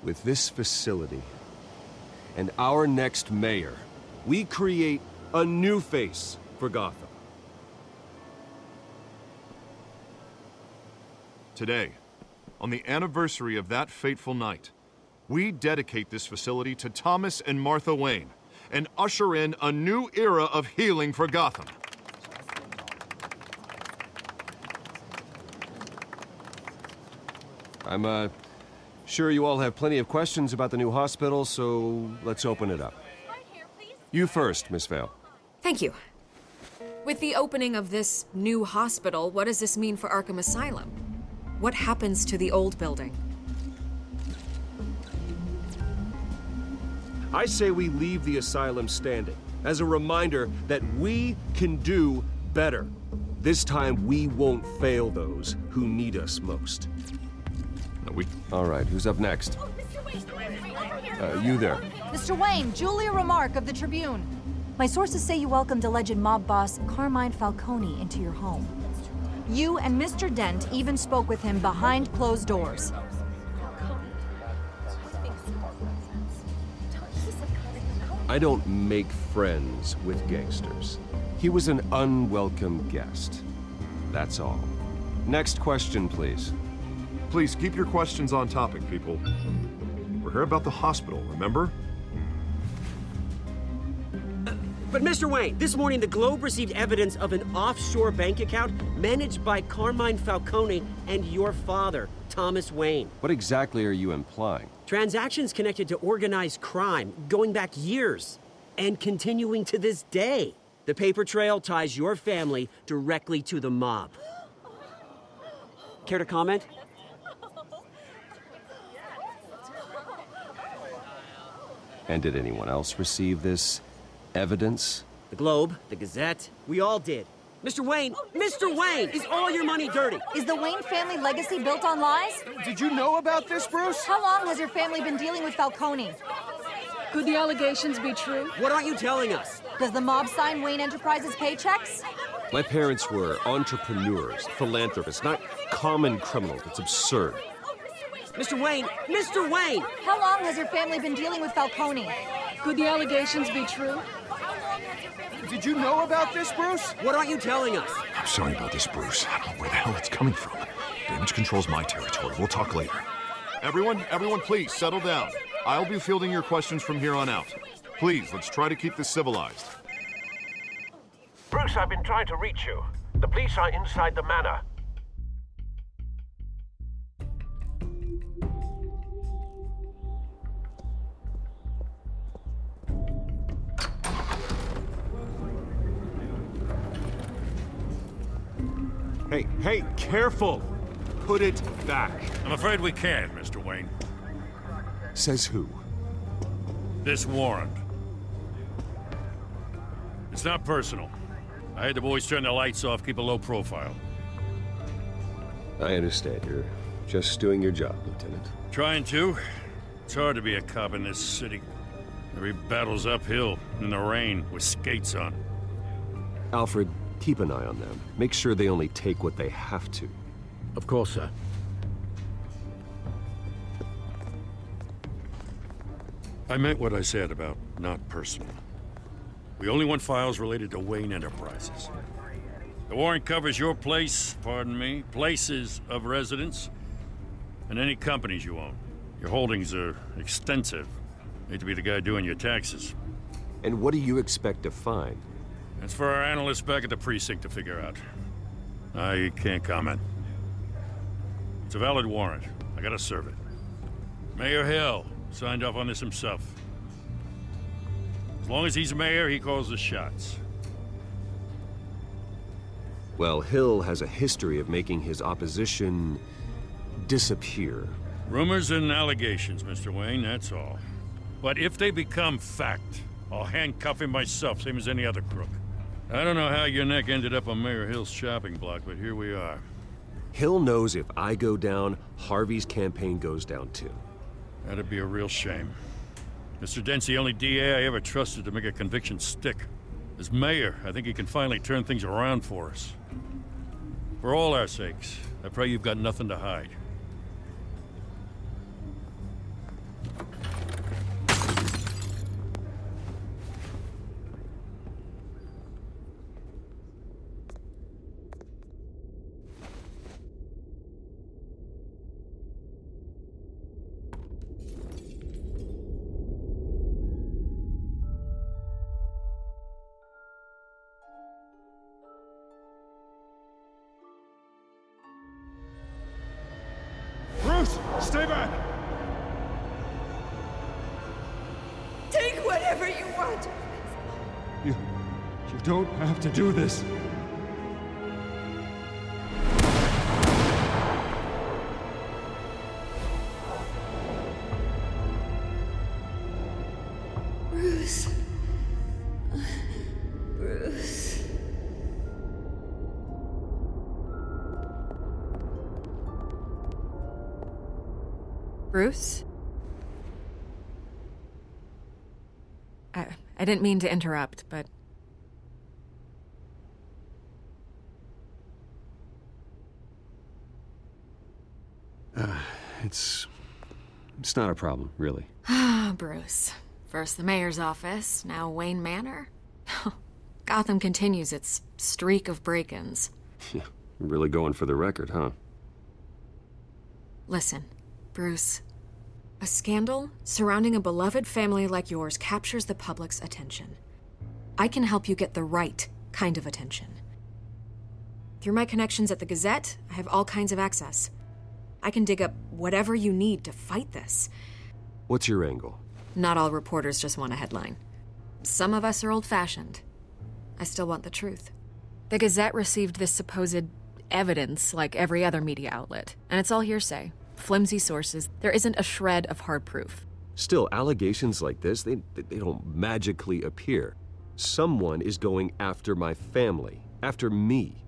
With this facility and our next mayor, we create a new face for Gotham. Today, on the anniversary of that fateful night, we dedicate this facility to Thomas and Martha Wayne and usher in a new era of healing for Gotham. I'm, sure you all have plenty of questions about the new hospital, so let's open it up. You first, Miss Vale. Thank you. With the opening of this new hospital, what does this mean for Arkham Asylum? What happens to the old building? I say we leave the asylum standing as a reminder that we can do better. This time we won't fail those who need us most. All right, who's up next? You there. Mr. Wayne, Julia Remark of the Tribune. My sources say you welcomed alleged mob boss Carmine Falcone into your home. You and Mr. Dent even spoke with him behind closed doors. I don't make friends with gangsters. He was an unwelcome guest. That's all. Next question, please. Please keep your questions on topic, people. We're here about the hospital, remember? But Mr. Wayne, this morning the Globe received evidence of an offshore bank account managed by Carmine Falcone and your father, Thomas Wayne. What exactly are you implying? Transactions connected to organized crime, going back years, and continuing to this day. The paper trail ties your family directly to the mob. Care to comment? And did anyone else receive this evidence? The Globe, the Gazette, we all did. Mr. Wayne, is all your money dirty? Is the Wayne family legacy built on lies? Did you know about this, Bruce? How long has your family been dealing with Falcone? Could the allegations be true? What aren't you telling us? Does the mob sign Wayne Enterprises paychecks? My parents were entrepreneurs, philanthropists, not common criminals. It's absurd. Mr. Wayne! How long has your family been dealing with Falcone? Could the allegations be true? Did you know about this, Bruce? What aren't you telling us? I'm sorry about this, Bruce. I don't know where the hell it's coming from. Damage control's my territory. We'll talk later. Everyone, please, settle down. I'll be fielding your questions from here on out. Please, let's try to keep this civilized. Bruce, I've been trying to reach you. The police are inside the manor. Hey, careful! Put it back. I'm afraid we can't, Mr. Wayne. Says who? This warrant. It's not personal. I had the boys turn the lights off, keep a low profile. I understand. You're just doing your job, Lieutenant. Trying to. It's hard to be a cop in this city. Every battle's uphill, in the rain, with skates on. Alfred, keep an eye on them. Make sure they only take what they have to. Of course, sir. I meant what I said about not personal. We only want files related to Wayne Enterprises. The warrant covers your place, pardon me, places of residence, and any companies you own. Your holdings are extensive. Need to be the guy doing your taxes. And what do you expect to find? That's for our analysts back at the precinct to figure out. I can't comment. It's a valid warrant. I gotta serve it. Mayor Hill signed off on this himself. As long as he's mayor, he calls the shots. Well, Hill has a history of making his opposition disappear. Rumors and allegations, Mr. Wayne, that's all. But if they become fact, I'll handcuff him myself, same as any other crook. I don't know how your neck ended up on Mayor Hill's shopping block, but here we are. Hill knows if I go down, Harvey's campaign goes down too. That'd be a real shame. Mr. Dent's the only DA I ever trusted to make a conviction stick. As mayor, I think he can finally turn things around for us. For all our sakes, I pray you've got nothing to hide. Bruce, stay back! Take whatever you want. You don't have to do this. Bruce. Bruce. Bruce? I didn't mean to interrupt, but... It's not a problem, really. Ah, Bruce. First the mayor's office, now Wayne Manor. Gotham continues its streak of break-ins. Yeah, really going for the record, huh? Listen, Bruce. A scandal surrounding a beloved family like yours captures the public's attention. I can help you get the right kind of attention. Through my connections at the Gazette, I have all kinds of access. I can dig up whatever you need to fight this. What's your angle? Not all reporters just want a headline. Some of us are old-fashioned. I still want the truth. The Gazette received this supposed evidence like every other media outlet, and it's all hearsay. Flimsy sources. There isn't a shred of hard proof. Still, allegations like this, they don't magically appear. Someone is going after my family, after me.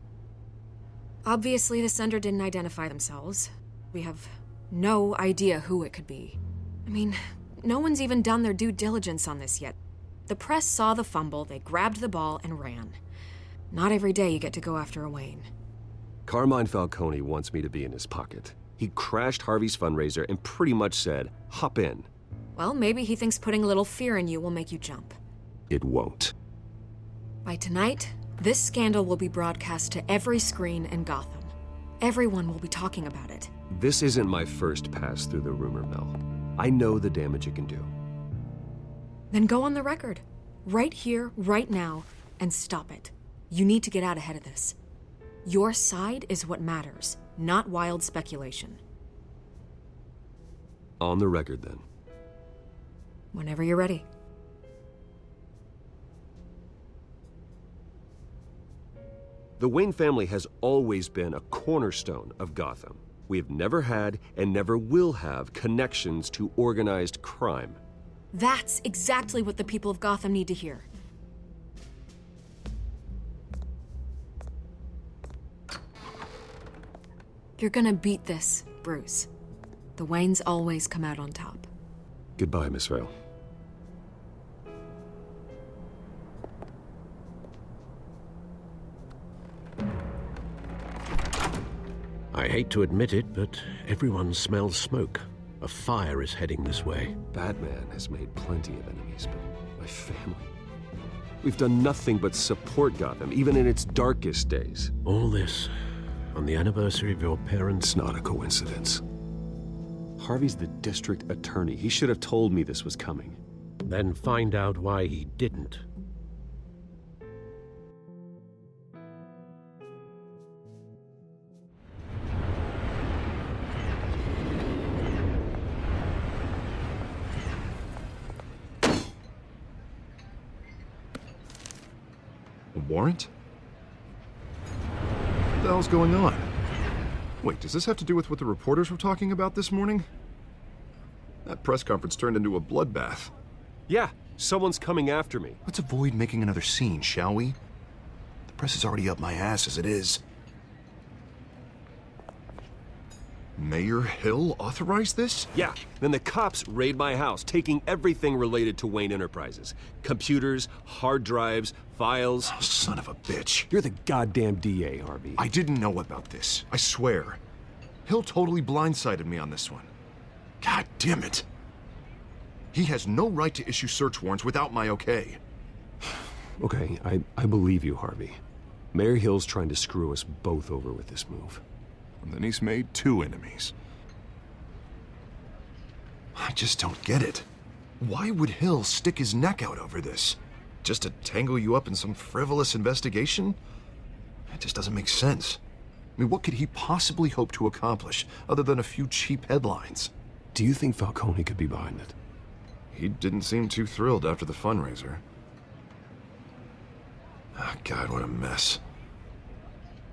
Obviously, the sender didn't identify themselves. We have no idea who it could be. I mean, no one's even done their due diligence on this yet. The press saw the fumble, they grabbed the ball and ran. Not every day you get to go after a Wayne. Carmine Falcone wants me to be in his pocket. He crashed Harvey's fundraiser and pretty much said, hop in. Well, maybe he thinks putting a little fear in you will make you jump. It won't. By tonight, this scandal will be broadcast to every screen in Gotham. Everyone will be talking about it. This isn't my first pass through the rumor mill. I know the damage it can do. Then go on the record. Right here, right now, and stop it. You need to get out ahead of this. Your side is what matters, not wild speculation. On the record, then. Whenever you're ready. The Wayne family has always been a cornerstone of Gotham. We have never had and never will have connections to organized crime. That's exactly what the people of Gotham need to hear. You're gonna beat this, Bruce. The Waynes always come out on top. Goodbye, Miss Vale. I hate to admit it, but everyone smells smoke. A fire is heading this way. Batman has made plenty of enemies, but my family... We've done nothing but support Gotham, even in its darkest days. All this on the anniversary of your parents'... It's not a coincidence. Harvey's the district attorney. He should have told me this was coming. Then find out why he didn't. A warrant? What the hell's going on? Wait, does this have to do with what the reporters were talking about this morning? That press conference turned into a bloodbath. Yeah, someone's coming after me. Let's avoid making another scene, shall we? Press is already up my ass as it is. Mayor Hill authorized this? Yeah, then the cops raid my house, taking everything related to Wayne Enterprises. Computers, hard drives, files. Oh, son of a bitch. You're the goddamn DA, Harvey. I didn't know about this, I swear. Hill totally blindsided me on this one. God damn it. He has no right to issue search warrants without my okay. Okay, I believe you, Harvey. Mayor Hill's trying to screw us both over with this move. And then he's made 2 enemies. I just don't get it. Why would Hill stick his neck out over this? Just to tangle you up in some frivolous investigation? It just doesn't make sense. I mean, what could he possibly hope to accomplish other than a few cheap headlines? Do you think Falcone could be behind it? He didn't seem too thrilled after the fundraiser. Oh, God, what a mess.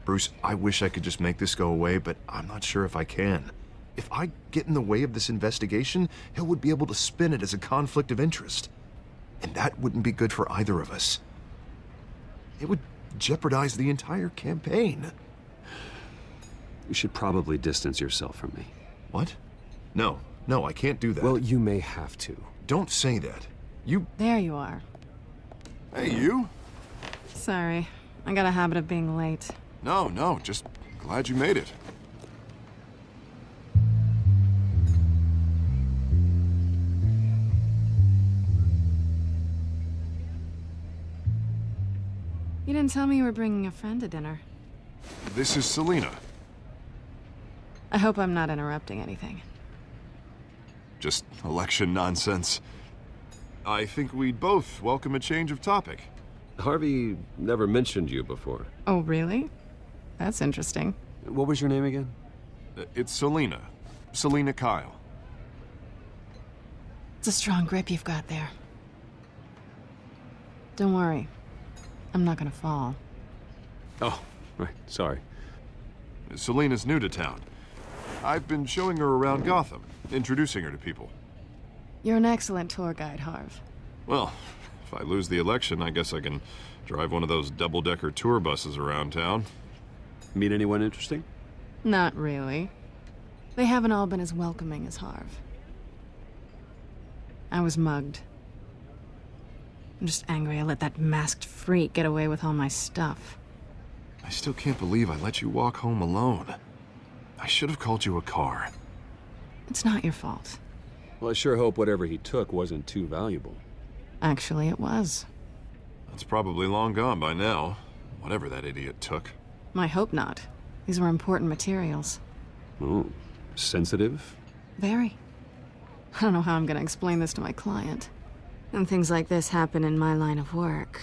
Bruce, I wish I could just make this go away, but I'm not sure if I can. If I get in the way of this investigation, Hill would be able to spin it as a conflict of interest. And that wouldn't be good for either of us. It would jeopardize the entire campaign. You should probably distance yourself from me. What? No, I can't do that. Well, you may have to. Don't say that. There you are. Hey, you? Sorry. I got a habit of being late. No, just glad you made it. You didn't tell me you were bringing a friend to dinner. This is Selina. I hope I'm not interrupting anything. Just election nonsense. I think we'd both welcome a change of topic. Harvey never mentioned you before. Oh, really? That's interesting. What was your name again? It's Selina. Selina Kyle. It's a strong grip you've got there. Don't worry. I'm not gonna fall. Oh, right. Sorry. Selina's new to town. I've been showing her around Gotham, introducing her to people. You're an excellent tour guide, Harv. Well, if I lose the election, I guess I can drive one of those double-decker tour buses around town. Meet anyone interesting? Not really. They haven't all been as welcoming as Harv. I was mugged. I'm just angry I let that masked freak get away with all my stuff. I still can't believe I let you walk home alone. I should have called you a car. It's not your fault. Well, I sure hope whatever he took wasn't too valuable. Actually, it was. It's probably long gone by now, whatever that idiot took. I hope not. These were important materials. Ooh, sensitive? Very. I don't know how I'm gonna explain this to my client. When things like this happen in my line of work,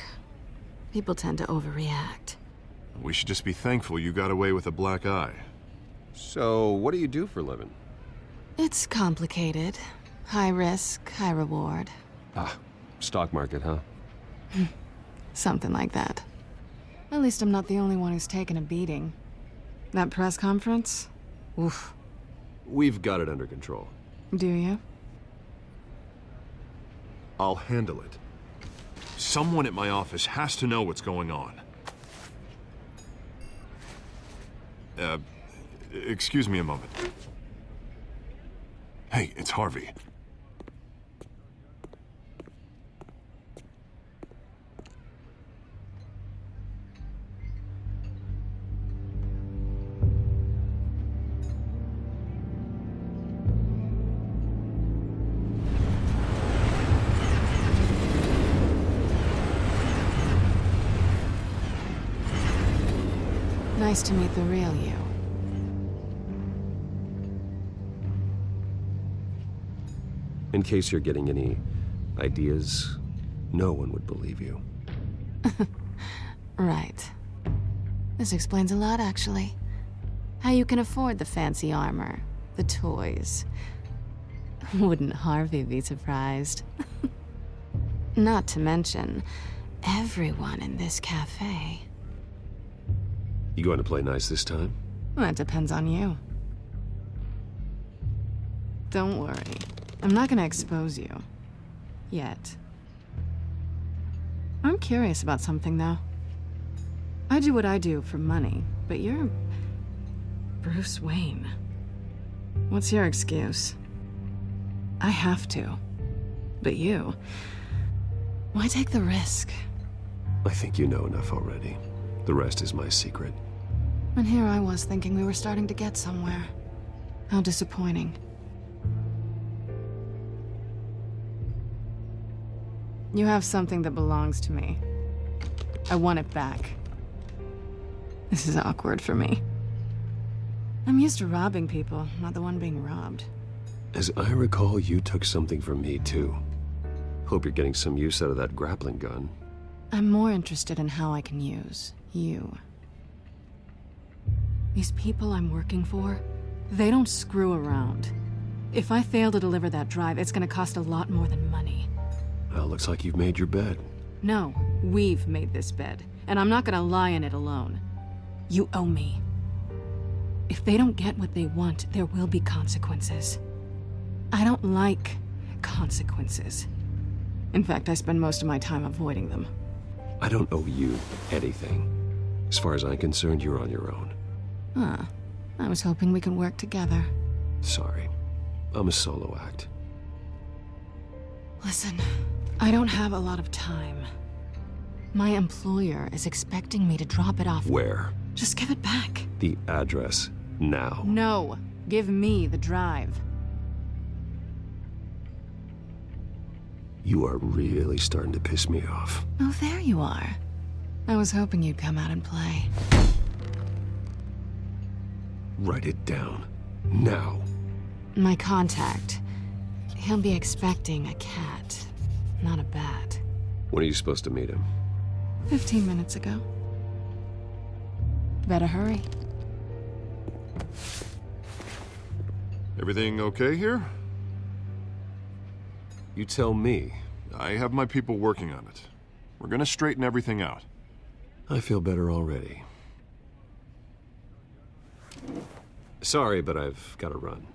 people tend to overreact. We should just be thankful you got away with a black eye. So, what do you do for a living? It's complicated. High risk, high reward. Ah, stock market, huh? Something like that. At least I'm not the only one who's taken a beating. That press conference? Oof. We've got it under control. Do you? I'll handle it. Someone at my office has to know what's going on. Excuse me a moment. Hey, it's Harvey. Nice to meet the real you. In case you're getting any ideas, no one would believe you. Right. This explains a lot, actually. How you can afford the fancy armor, the toys. Wouldn't Harvey be surprised? Not to mention, everyone in this cafe. You going to play nice this time? Well, that depends on you. Don't worry. I'm not gonna expose you. Yet. I'm curious about something, though. I do what I do for money, but you're Bruce Wayne. What's your excuse? I have to. But you... why take the risk? I think you know enough already. The rest is my secret. And here I was thinking we were starting to get somewhere. How disappointing. You have something that belongs to me. I want it back. This is awkward for me. I'm used to robbing people, not the one being robbed. As I recall, you took something from me, too. Hope you're getting some use out of that grappling gun. I'm more interested in how I can use you. These people I'm working for, they don't screw around. If I fail to deliver that drive, it's gonna cost a lot more than money. Well, looks like you've made your bed. No, we've made this bed, and I'm not gonna lie in it alone. You owe me. If they don't get what they want, there will be consequences. I don't like consequences. In fact, I spend most of my time avoiding them. I don't owe you anything. As far as I'm concerned, you're on your own. Huh. I was hoping we could work together. Sorry. I'm a solo act. Listen, I don't have a lot of time. My employer is expecting me to drop it off. Where? Just give it back. The address, now. No. Give me the drive. You are really starting to piss me off. Oh, there you are. I was hoping you'd come out and play. Write it down. Now. My contact. He'll be expecting a cat, not a bat. When are you supposed to meet him? 15 minutes ago. Better hurry. Everything okay here? You tell me. I have my people working on it. We're gonna straighten everything out. I feel better already. Sorry, but I've got to run.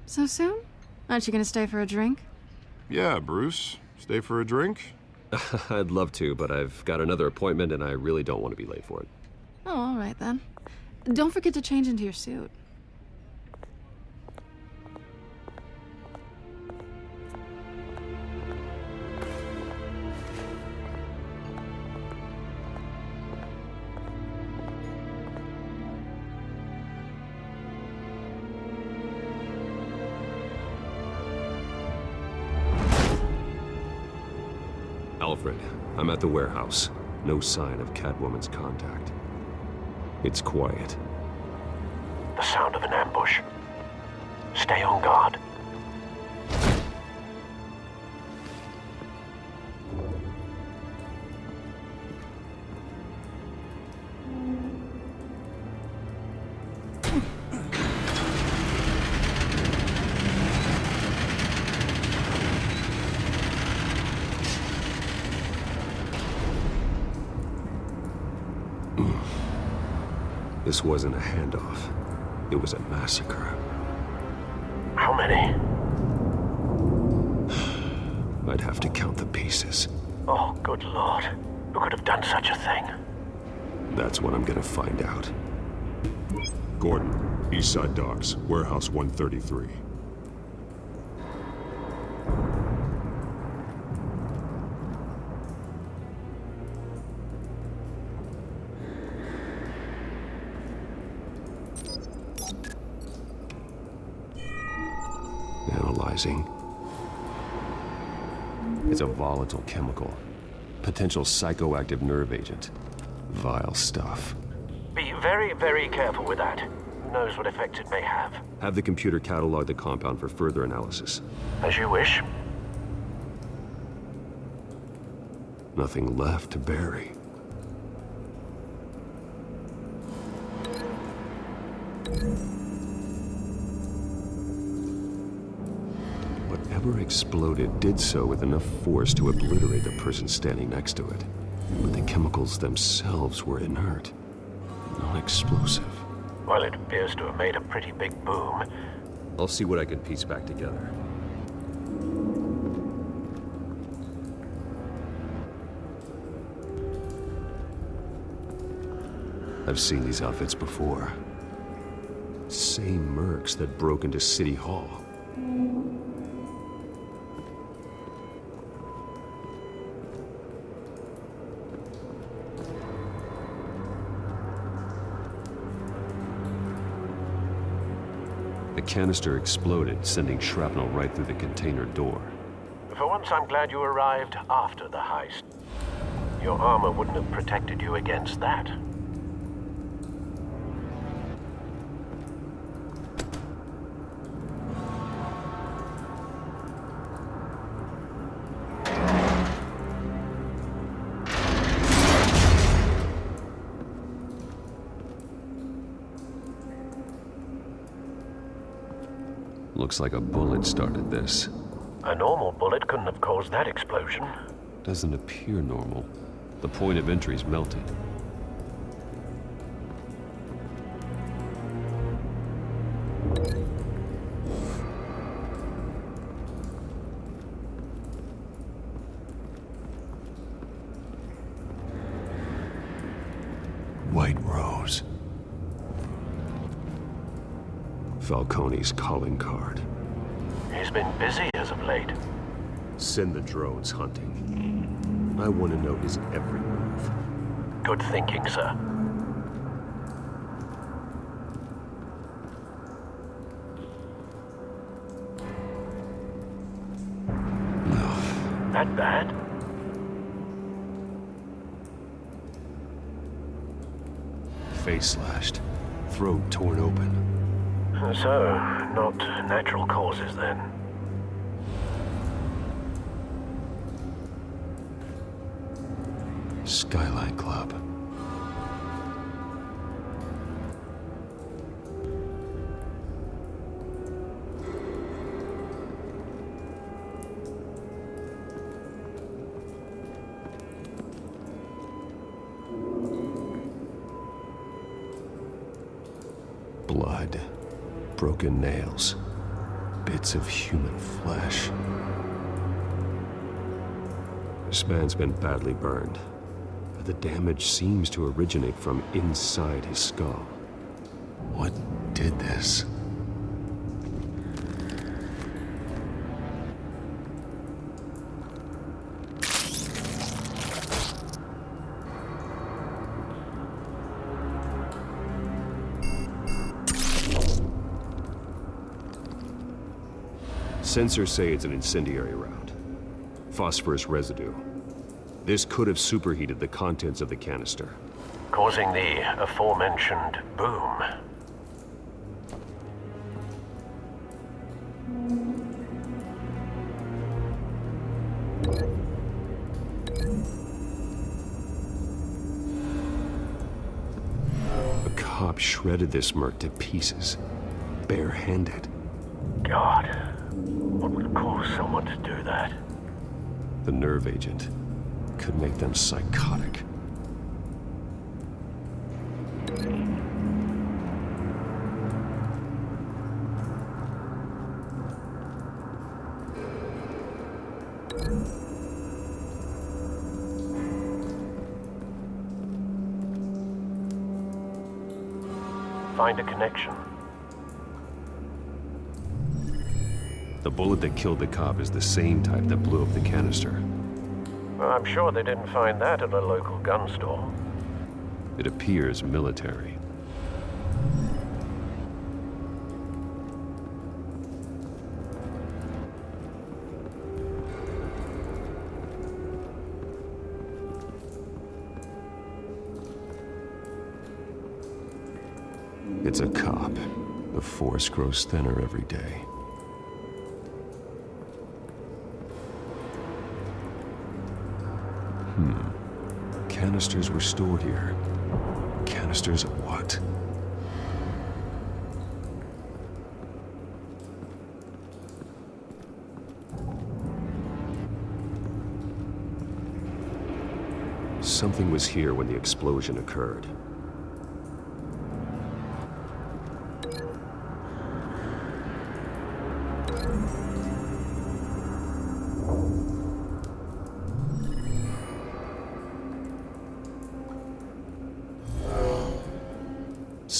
So soon? Aren't you gonna stay for a drink? Yeah, Bruce. Stay for a drink? I'd love to, but I've got another appointment and I really don't want to be late for it. Oh, all right then. Don't forget to change into your suit. Alfred, I'm at the warehouse. No sign of Catwoman's contact. It's quiet. The sound of an ambush. Stay on guard. This wasn't a handoff. It was a massacre. How many? I'd have to count the pieces. Oh, good Lord. Who could have done such a thing? That's what I'm gonna find out. Gordon, Eastside Docks, Warehouse 133. Analyzing. It's a volatile chemical. Potential psychoactive nerve agent. Vile stuff. Be very, very careful with that. Who knows what effect it may have? Have the computer catalog the compound for further analysis. As you wish. Nothing left to bury. Whatever exploded did so with enough force to obliterate the person standing next to it. But the chemicals themselves were inert, non-explosive. Well, it appears to have made a pretty big boom. I'll see what I can piece back together. I've seen these outfits before. Same mercs that broke into City Hall. The canister exploded, sending shrapnel right through the container door. For once, I'm glad you arrived after the heist. Your armor wouldn't have protected you against that. Looks like a bullet started this. A normal bullet couldn't have caused that explosion. Doesn't appear normal. The point of entry's melted. White Rose. Falcone's calling card. He's been busy as of late. Send the drones hunting. I want to know his every move. Good thinking, sir. That bad? Face slashed. Throat torn open. So, not natural causes then. Skyline Club. Blood. Broken nails. Bits of human flesh. This man's been badly burned. But the damage seems to originate from inside his skull. What did this? Sensors say it's an incendiary round. Phosphorus residue. This could have superheated the contents of the canister, Causing the aforementioned boom. A cop shredded this merc to pieces, barehanded. God, what would cause someone to do that? The nerve agent could make them psychotic. Find a connection. The bullet that killed the cop is the same type that blew up the canister. I'm sure they didn't find that at a local gun store. It appears military. It's a cop. The force grows thinner every day. Canisters were stored here. Canisters of what? Something was here when the explosion occurred.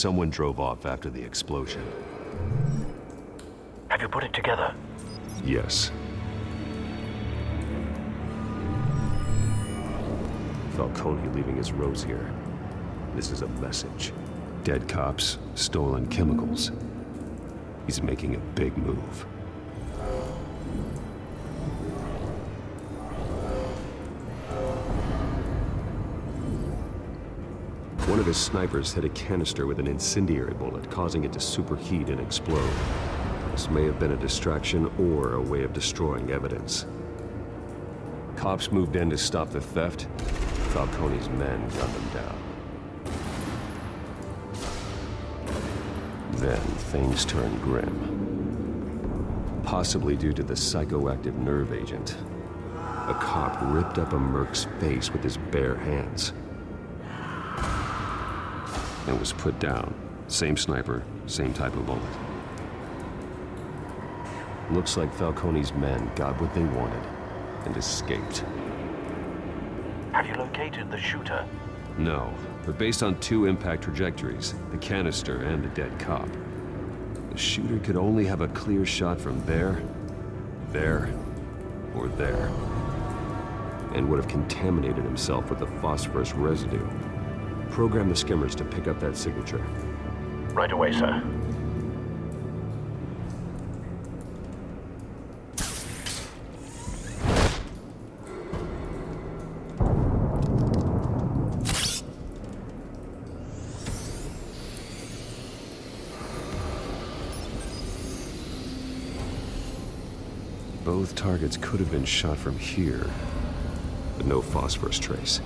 someone drove off after the explosion. Have you put it together? Yes. Falcone leaving his rose here. This is a message. Dead cops, stolen chemicals. He's making a big move. One of his snipers hit a canister with an incendiary bullet, causing it to superheat and explode. This may have been a distraction or a way of destroying evidence. Cops moved in to stop the theft. Falcone's men gunned them down. Then things turned grim. Possibly due to the psychoactive nerve agent. A cop ripped up a merc's face with his bare hands. And was put down. Same sniper, same type of bullet. Looks like Falcone's men got what they wanted and escaped. Have you located the shooter? No, but based on two impact trajectories, the canister and the dead cop, the shooter could only have a clear shot from there, or there, and would have contaminated himself with the phosphorus residue. Program the skimmers to pick up that signature. Right away, sir. Both targets could have been shot from here, but no phosphorus trace.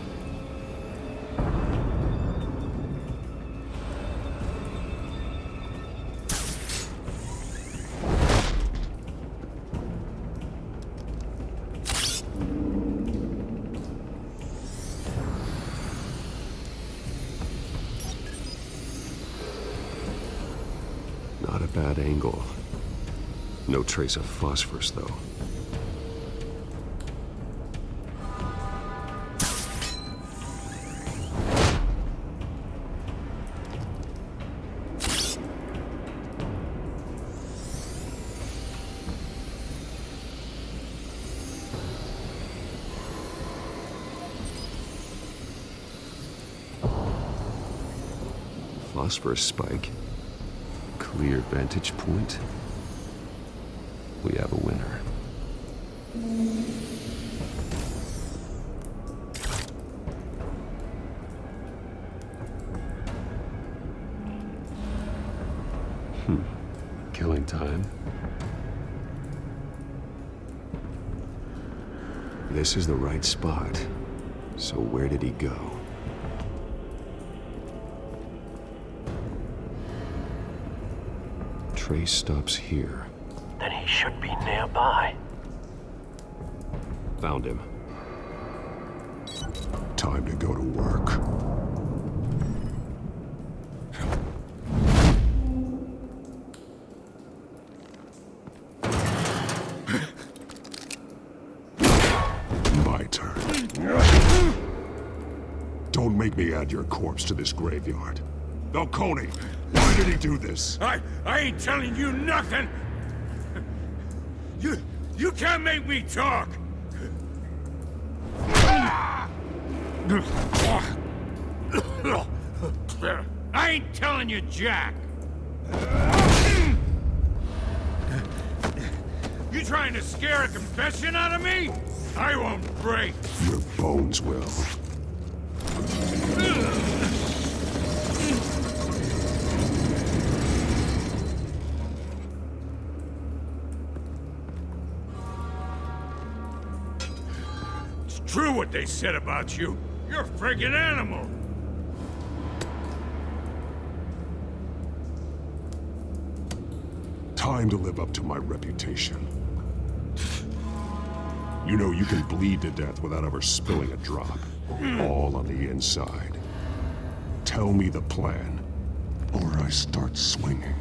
Not a bad angle. No trace of phosphorus, though. Phosphorus spike. Clear vantage point. We have a winner. Killing time. This is the right spot. So where did he go? Trace stops here. Then he should be nearby. Found him. Time to go to work. My turn. Don't make me add your corpse to this graveyard. Falcone, why did he do this? I ain't telling you nothing! You can't make me talk! I ain't telling you jack! You trying to scare a confession out of me? I won't break! Your bones will. True what they said about you. You're a friggin' animal. Time to live up to my reputation. You know you can bleed to death without ever spilling a drop. All on the inside. Tell me the plan, or I start swinging.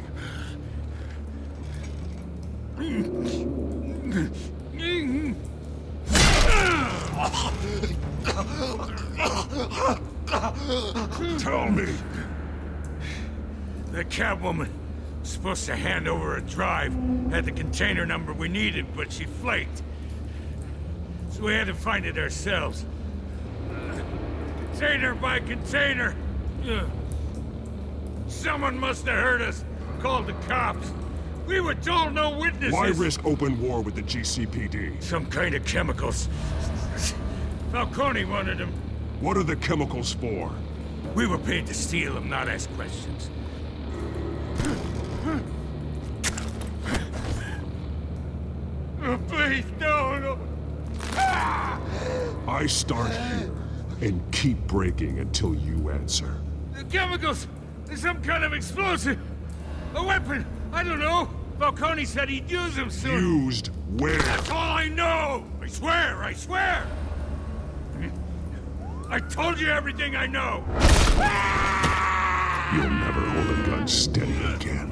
Tell me. The cabwoman was supposed to hand over a drive. Had the container number we needed, but she flaked. So we had to find it ourselves. Container by container. Someone must have heard us. Called the cops. We were told no witnesses. Why risk open war with the GCPD? Some kind of chemicals. Falcone wanted them. What are the chemicals for? We were paid to steal them, not ask questions. Oh, please, no. I start here and keep breaking until you answer. The chemicals! There's some kind of explosive! A weapon! I don't know! Falcone said he'd use them soon. Used where? That's all I know! I swear! I told you everything I know! You'll never hold a gun steady again.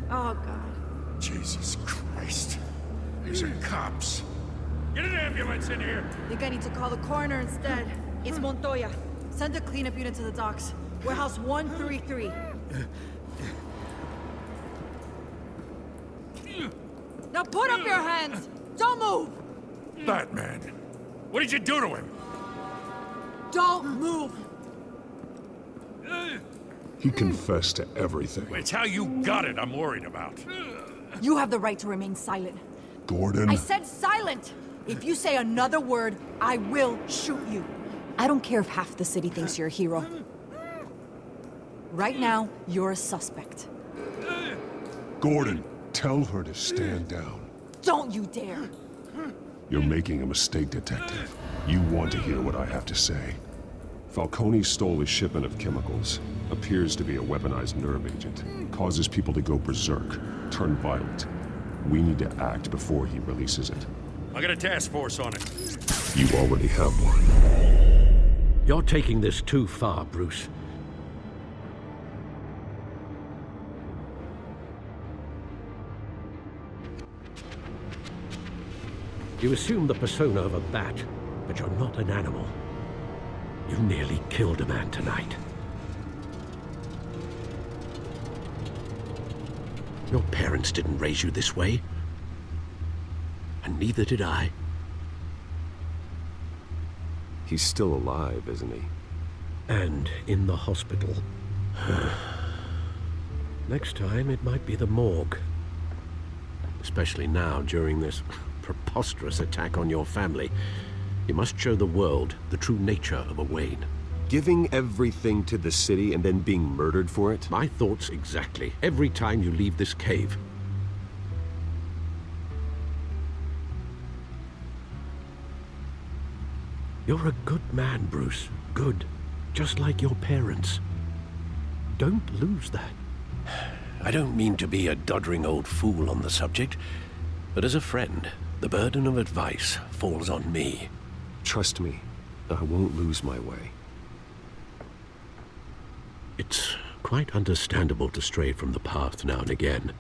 Oh, God. Jesus Christ. These are cops. Get an ambulance in here! I think I need to call the coroner instead. It's Montoya. Send a cleanup unit to the docks. Warehouse 133. Now put up your hands! Don't move! Batman, what did you do to him? Don't move! He confessed to everything. It's how you got it I'm worried about. You have the right to remain silent. Gordon? I said silent! If you say another word, I will shoot you. I don't care if half the city thinks you're a hero. Right now, you're a suspect. Gordon, tell her to stand down. Don't you dare! You're making a mistake, Detective. You want to hear what I have to say. Falcone stole a shipment of chemicals. Appears to be a weaponized nerve agent. Causes people to go berserk, turn violent. We need to act before he releases it. I got a task force on it. You already have one. You're taking this too far, Bruce. You assume the persona of a bat, but you're not an animal. You nearly killed a man tonight. Your parents didn't raise you this way. And neither did I. He's still alive, isn't he? And in the hospital. Next time, it might be the morgue. Especially now, during this preposterous attack on your family. You must show the world the true nature of a Wayne. Giving everything to the city and then being murdered for it? My thoughts exactly. Every time you leave this cave. You're a good man, Bruce. Good. Just like your parents. Don't lose that. I don't mean to be a doddering old fool on the subject, but as a friend, the burden of advice falls on me. Trust me, I won't lose my way. It's quite understandable to stray from the path now and again.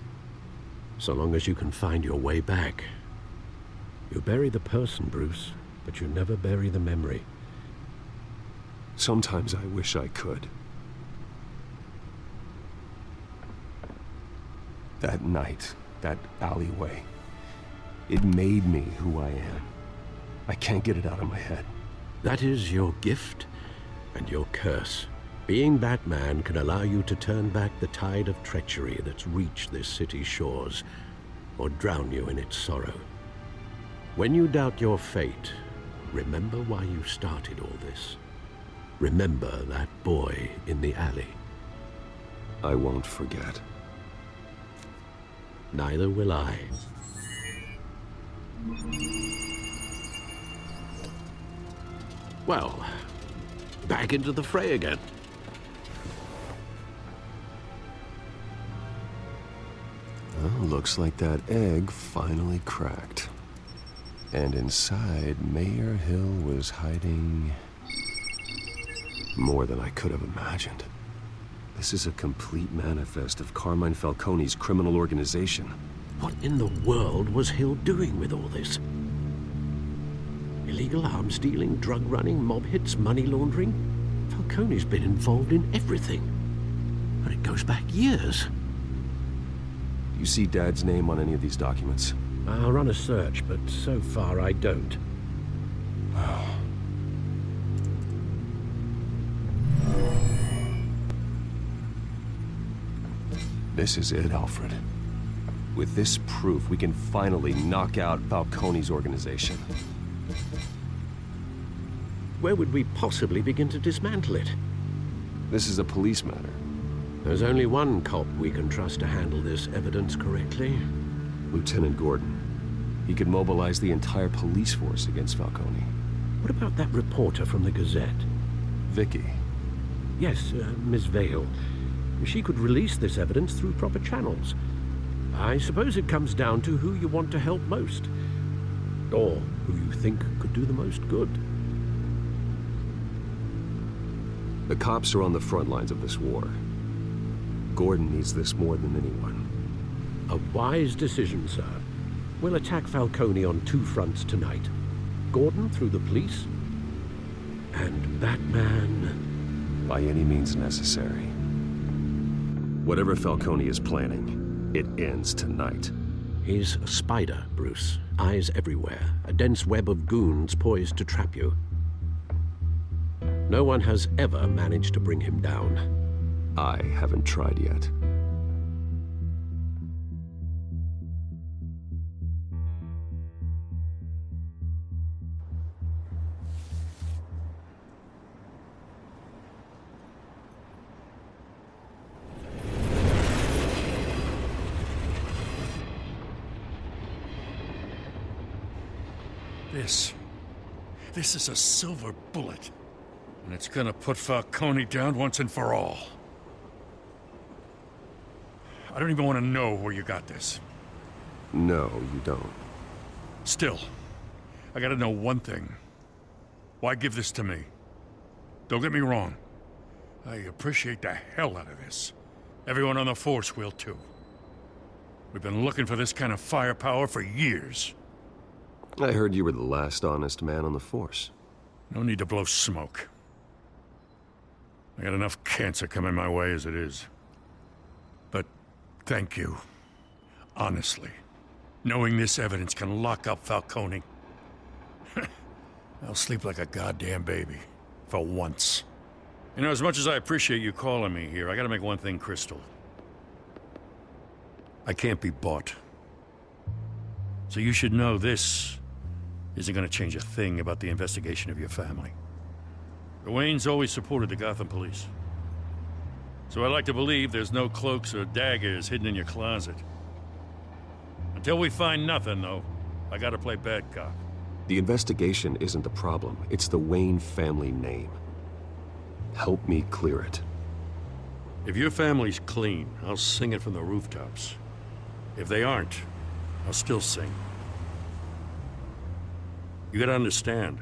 So long as you can find your way back. You bury the person, Bruce, but you never bury the memory. Sometimes I wish I could. That night, that alleyway, it made me who I am. I can't get it out of my head. That is your gift and your curse. Being Batman can allow you to turn back the tide of treachery that's reached this city's shores, or drown you in its sorrow. When you doubt your fate, remember why you started all this. Remember that boy in the alley. I won't forget. Neither will I. Well, back into the fray again. Well, looks like that egg finally cracked. And inside, Mayor Hill was hiding more than I could have imagined. This is a complete manifest of Carmine Falcone's criminal organization. What in the world was Hill doing with all this? Illegal arms dealing, drug running, mob hits, money laundering? Falcone's been involved in everything. But it goes back years. Do you see Dad's name on any of these documents? I'll run a search, but so far I don't. This is it, Alfred. With this proof, we can finally knock out Falcone's organization. Where would we possibly begin to dismantle it? This is a police matter. There's only one cop we can trust to handle this evidence correctly. Lieutenant Gordon. He could mobilize the entire police force against Falcone. What about that reporter from the Gazette? Vicky. Yes, Miss Vale. She could release this evidence through proper channels. I suppose it comes down to who you want to help most. Or who you think could do the most good. The cops are on the front lines of this war. Gordon needs this more than anyone. A wise decision, sir. We'll attack Falcone on two fronts tonight. Gordon through the police, and Batman... by any means necessary. Whatever Falcone is planning, it ends tonight. He's a spider, Bruce. Eyes everywhere. A dense web of goons poised to trap you. No one has ever managed to bring him down. I haven't tried yet. This is a silver bullet. And it's gonna put Falcone down once and for all. I don't even want to know where you got this. No, you don't. Still, I gotta know one thing. Why give this to me? Don't get me wrong. I appreciate the hell out of this. Everyone on the force will too. We've been looking for this kind of firepower for years. I heard you were the last honest man on the force. No need to blow smoke. I got enough cancer coming my way as it is. But thank you. Honestly. Knowing this evidence can lock up Falcone. I'll sleep like a goddamn baby. For once. You know, as much as I appreciate you calling me here, I gotta make one thing crystal. I can't be bought. So you should know this isn't gonna change a thing about the investigation of your family. The Waynes always supported the Gotham police. So I like to believe there's no cloaks or daggers hidden in your closet. Until we find nothing, though, I gotta play bad cop. The investigation isn't the problem. It's the Wayne family name. Help me clear it. If your family's clean, I'll sing it from the rooftops. If they aren't, I'll still sing. You gotta understand,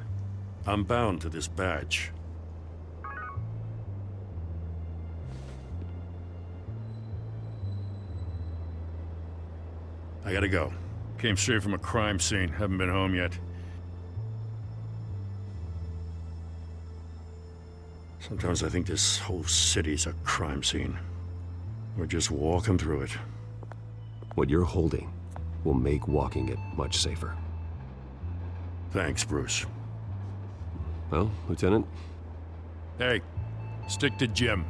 I'm bound to this badge. I gotta go. Came straight from a crime scene, haven't been home yet. Sometimes I think this whole city's a crime scene. We're just walking through it. What you're holding will make walking it much safer. Thanks, Bruce. Well, Lieutenant? Hey, stick to Jim.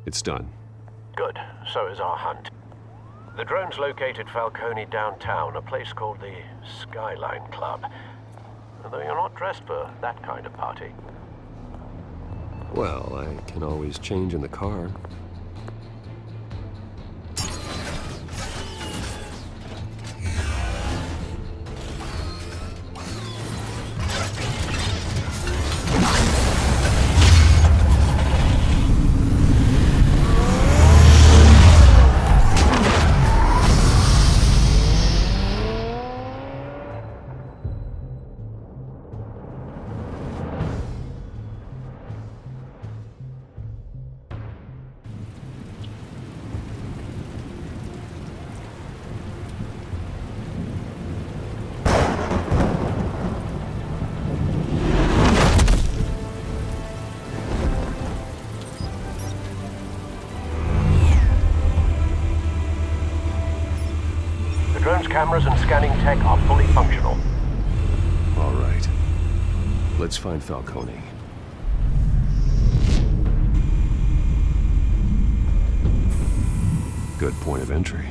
It's done. Good. So is our hunt. The drone's located Falcone downtown, a place called the Skyline Club. Although you're not dressed for that kind of party. Well, I can always change in the car. cameras and scanning tech are fully functional. All right. Let's find Falcone. Good point of entry.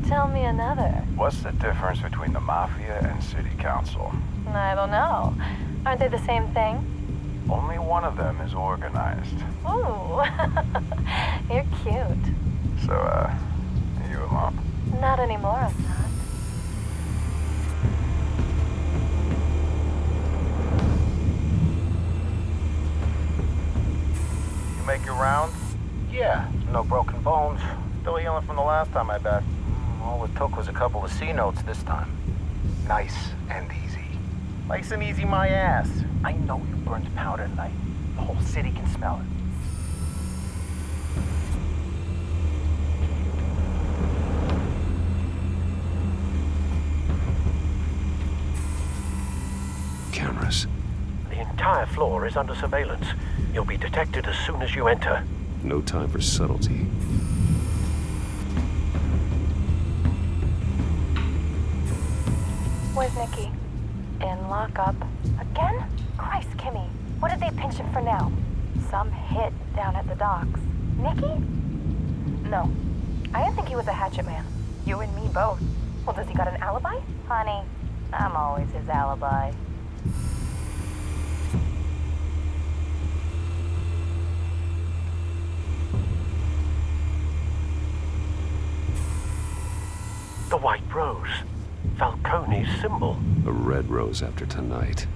Tell me another. What's the difference between the Mafia and City Council? I don't know. Aren't they the same thing? Only one of them is organized. Ooh, you're cute. So, are you a mom? Not anymore, I'm not. You make your rounds? Yeah, no broken bones. Still healing from the last time, I bet. All it took was a couple of C notes this time. Nice and easy. Nice and easy, my ass. I know you burned powder tonight. The whole city can smell it. Cameras. The entire floor is under surveillance. You'll be detected as soon as you enter. No time for subtlety. Where's Nikki? In lockup. Again? Christ, Kimmy. What did they pinch him for now? Some hit down at the docks. Nikki? No. I didn't think he was a hatchet man. You and me both. Well, does he got an alibi? Honey, I'm always his alibi. The White Rose. Falcone's symbol. A red rose after tonight.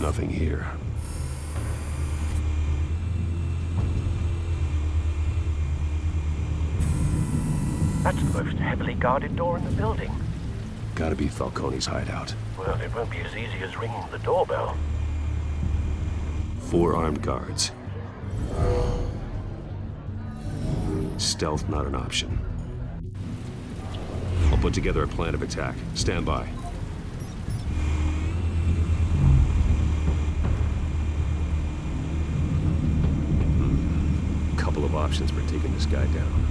Nothing here. That's the most heavily guarded door in the building. Gotta be Falcone's hideout. Well, it won't be as easy as ringing the doorbell. 4 armed guards. Stealth not an option. I'll put together a plan of attack. Stand by. Couple of options for taking this guy down.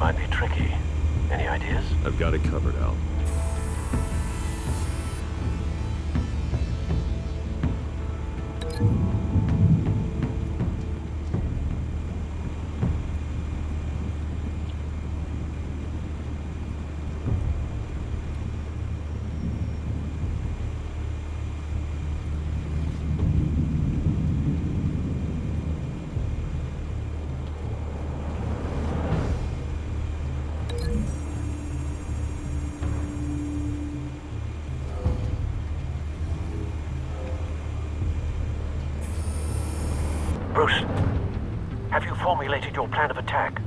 Might be tricky. Any ideas? I've got it covered, Al. Bruce, have you formulated your plan of attack?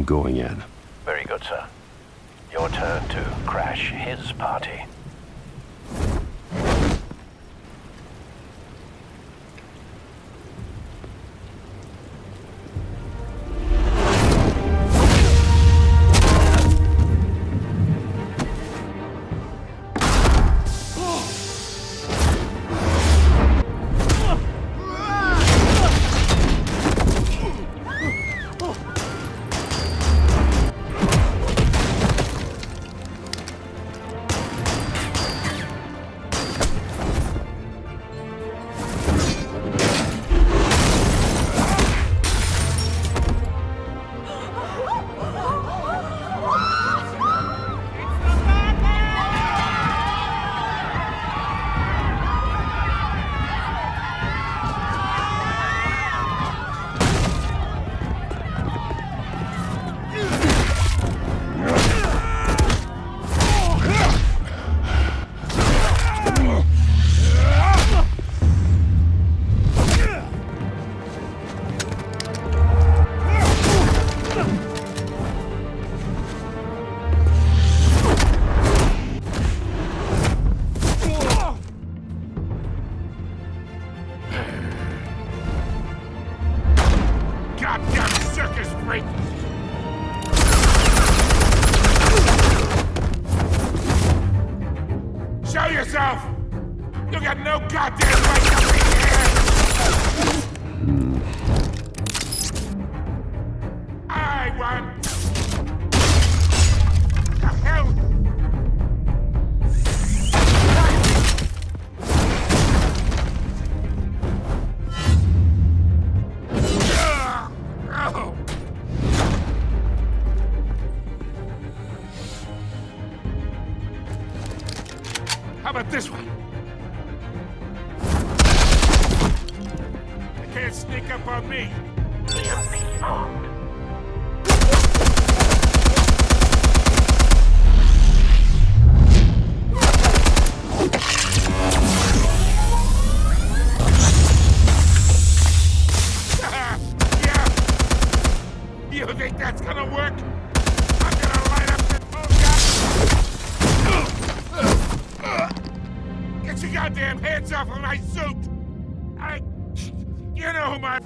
I'm going in. Very good, sir. Your turn to crash his party. Show yourself! You got no goddamn right to be here! I won! The hell? How about this one? They can't sneak up on me. Yeah. You think that's gonna work? I'm gonna light up the Get your goddamn hands off of my suit! You know who my...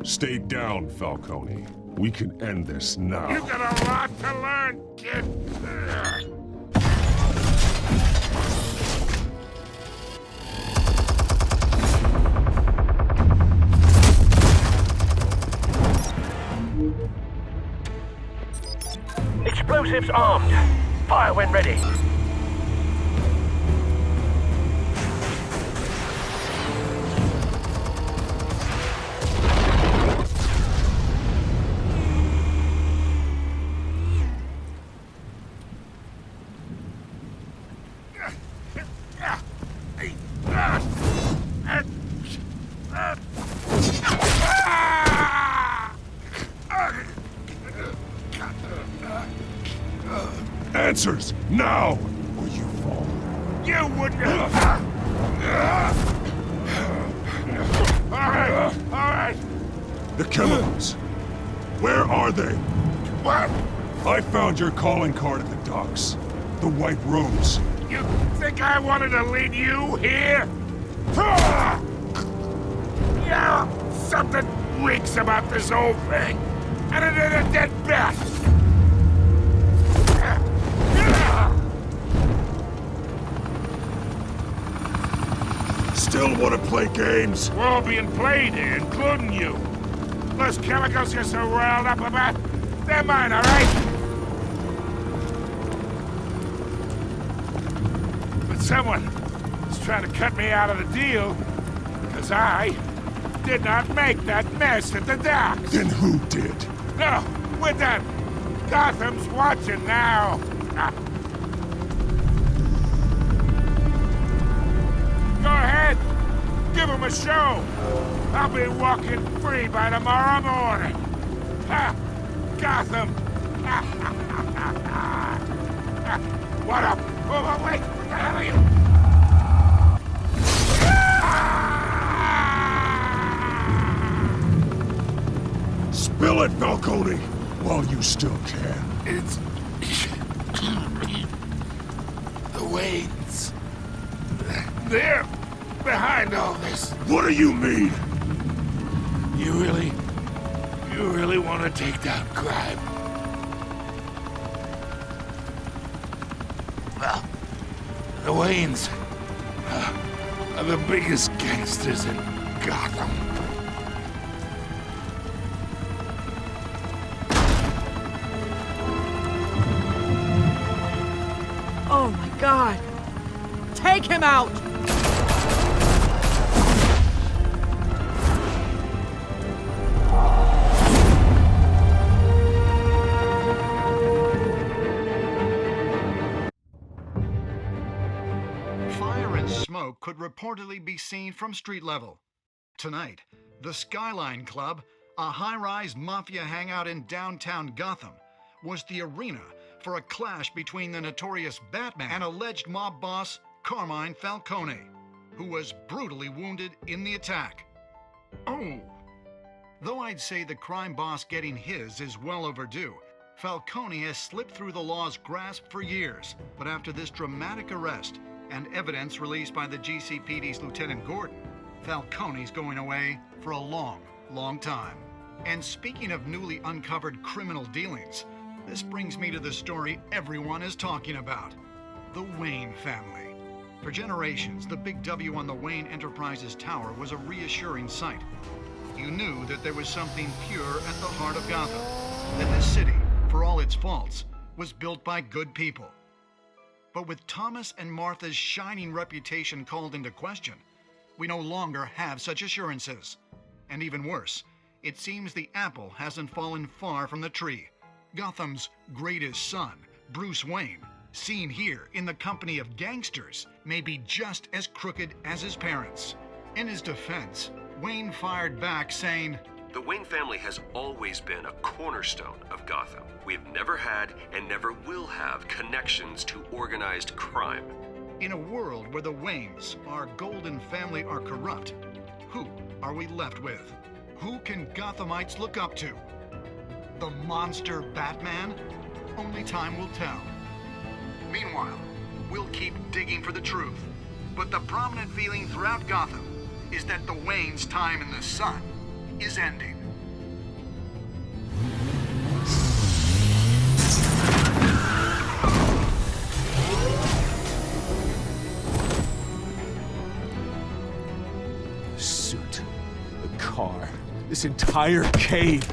Stay down, Falcone. We can end this now. You got a lot to learn, kid. Explosives armed. Fire when ready. Answers, now! Or you fall. You wouldn't have... All right. The chemicals. Where are they? What? I found your calling card at the docks. The White Rose. You think I wanted to lead you here? Yeah, something reeks about this whole thing. And it is a dead bat. Still want to play games? We're all being played here, including you. Those chemicals you're so riled up about, they're mine, all right? But someone is trying to cut me out of the deal, because I did not make that mess at the docks. Then who did? No, we're done. Gotham's watching now. Go ahead. Give him a show. I'll be walking free by tomorrow morning. Ha! Gotham. What up? Oh, wait. What the hell are you? You still care? It's... the Waynes. They're behind all this. What do you mean? You really want to take down crime? Well, the Waynes are the biggest gangsters in Gotham. Oh my God! Take him out! Fire and smoke could reportedly be seen from street level. Tonight, the Skyline Club, a high-rise mafia hangout in downtown Gotham, was the arena for a clash between the notorious Batman and alleged mob boss Carmine Falcone, who was brutally wounded in the attack. Oh! Though I'd say the crime boss getting his is well overdue, Falcone has slipped through the law's grasp for years. But after this dramatic arrest and evidence released by the GCPD's Lieutenant Gordon, Falcone's going away for a long, long time. And speaking of newly uncovered criminal dealings, this brings me to the story everyone is talking about: the Wayne family. For generations, the big W on the Wayne Enterprises Tower was a reassuring sight. You knew that there was something pure at the heart of Gotham, that this city, for all its faults, was built by good people. But with Thomas and Martha's shining reputation called into question, we no longer have such assurances. And even worse, it seems the apple hasn't fallen far from the tree. Gotham's greatest son, Bruce Wayne, seen here in the company of gangsters, may be just as crooked as his parents. In his defense, Wayne fired back saying, "The Wayne family has always been a cornerstone of Gotham. We've never had and never will have connections to organized crime." In a world where the Waynes, our golden family, are corrupt, who are we left with? Who can Gothamites look up to? The monster Batman? Only time will tell. Meanwhile, we'll keep digging for the truth. But the prominent feeling throughout Gotham is that the Waynes' time in the sun is ending. The suit, the car, this entire cave.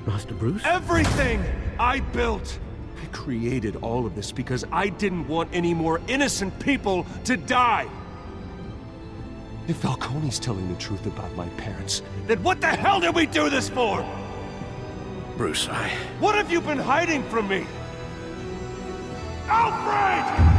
Master Bruce? Everything I built! I created all of this because I didn't want any more innocent people to die! If Falcone's telling the truth about my parents, then what the hell did we do this for? Bruce, What have you been hiding from me? Alfred!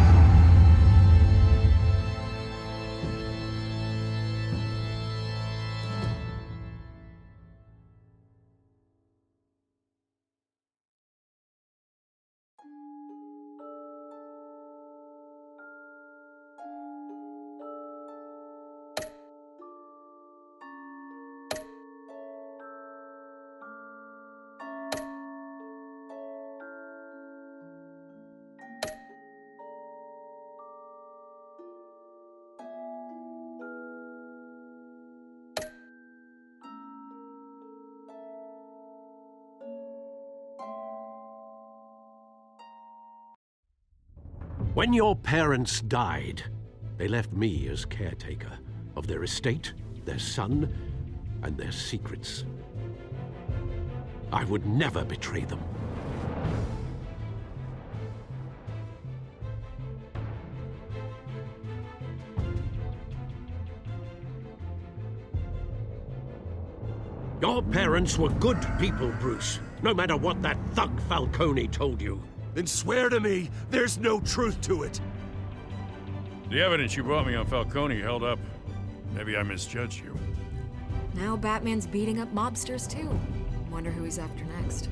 When your parents died, they left me as caretaker of their estate, their son, and their secrets. I would never betray them. Your parents were good people, Bruce, no matter what that thug Falcone told you. Then swear to me there's no truth to it. The evidence you brought me on Falcone held up. Maybe I misjudged you. Now Batman's beating up mobsters too. Wonder who he's after next.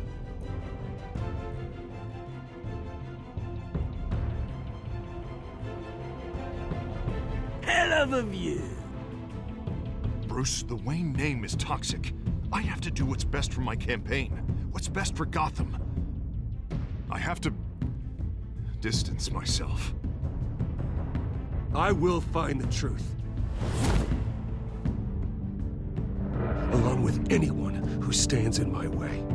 Hell of a view. Bruce, the Wayne name is toxic. I have to do what's best for my campaign. What's best for Gotham? I have to distance myself. I will find the truth. Along with anyone who stands in my way.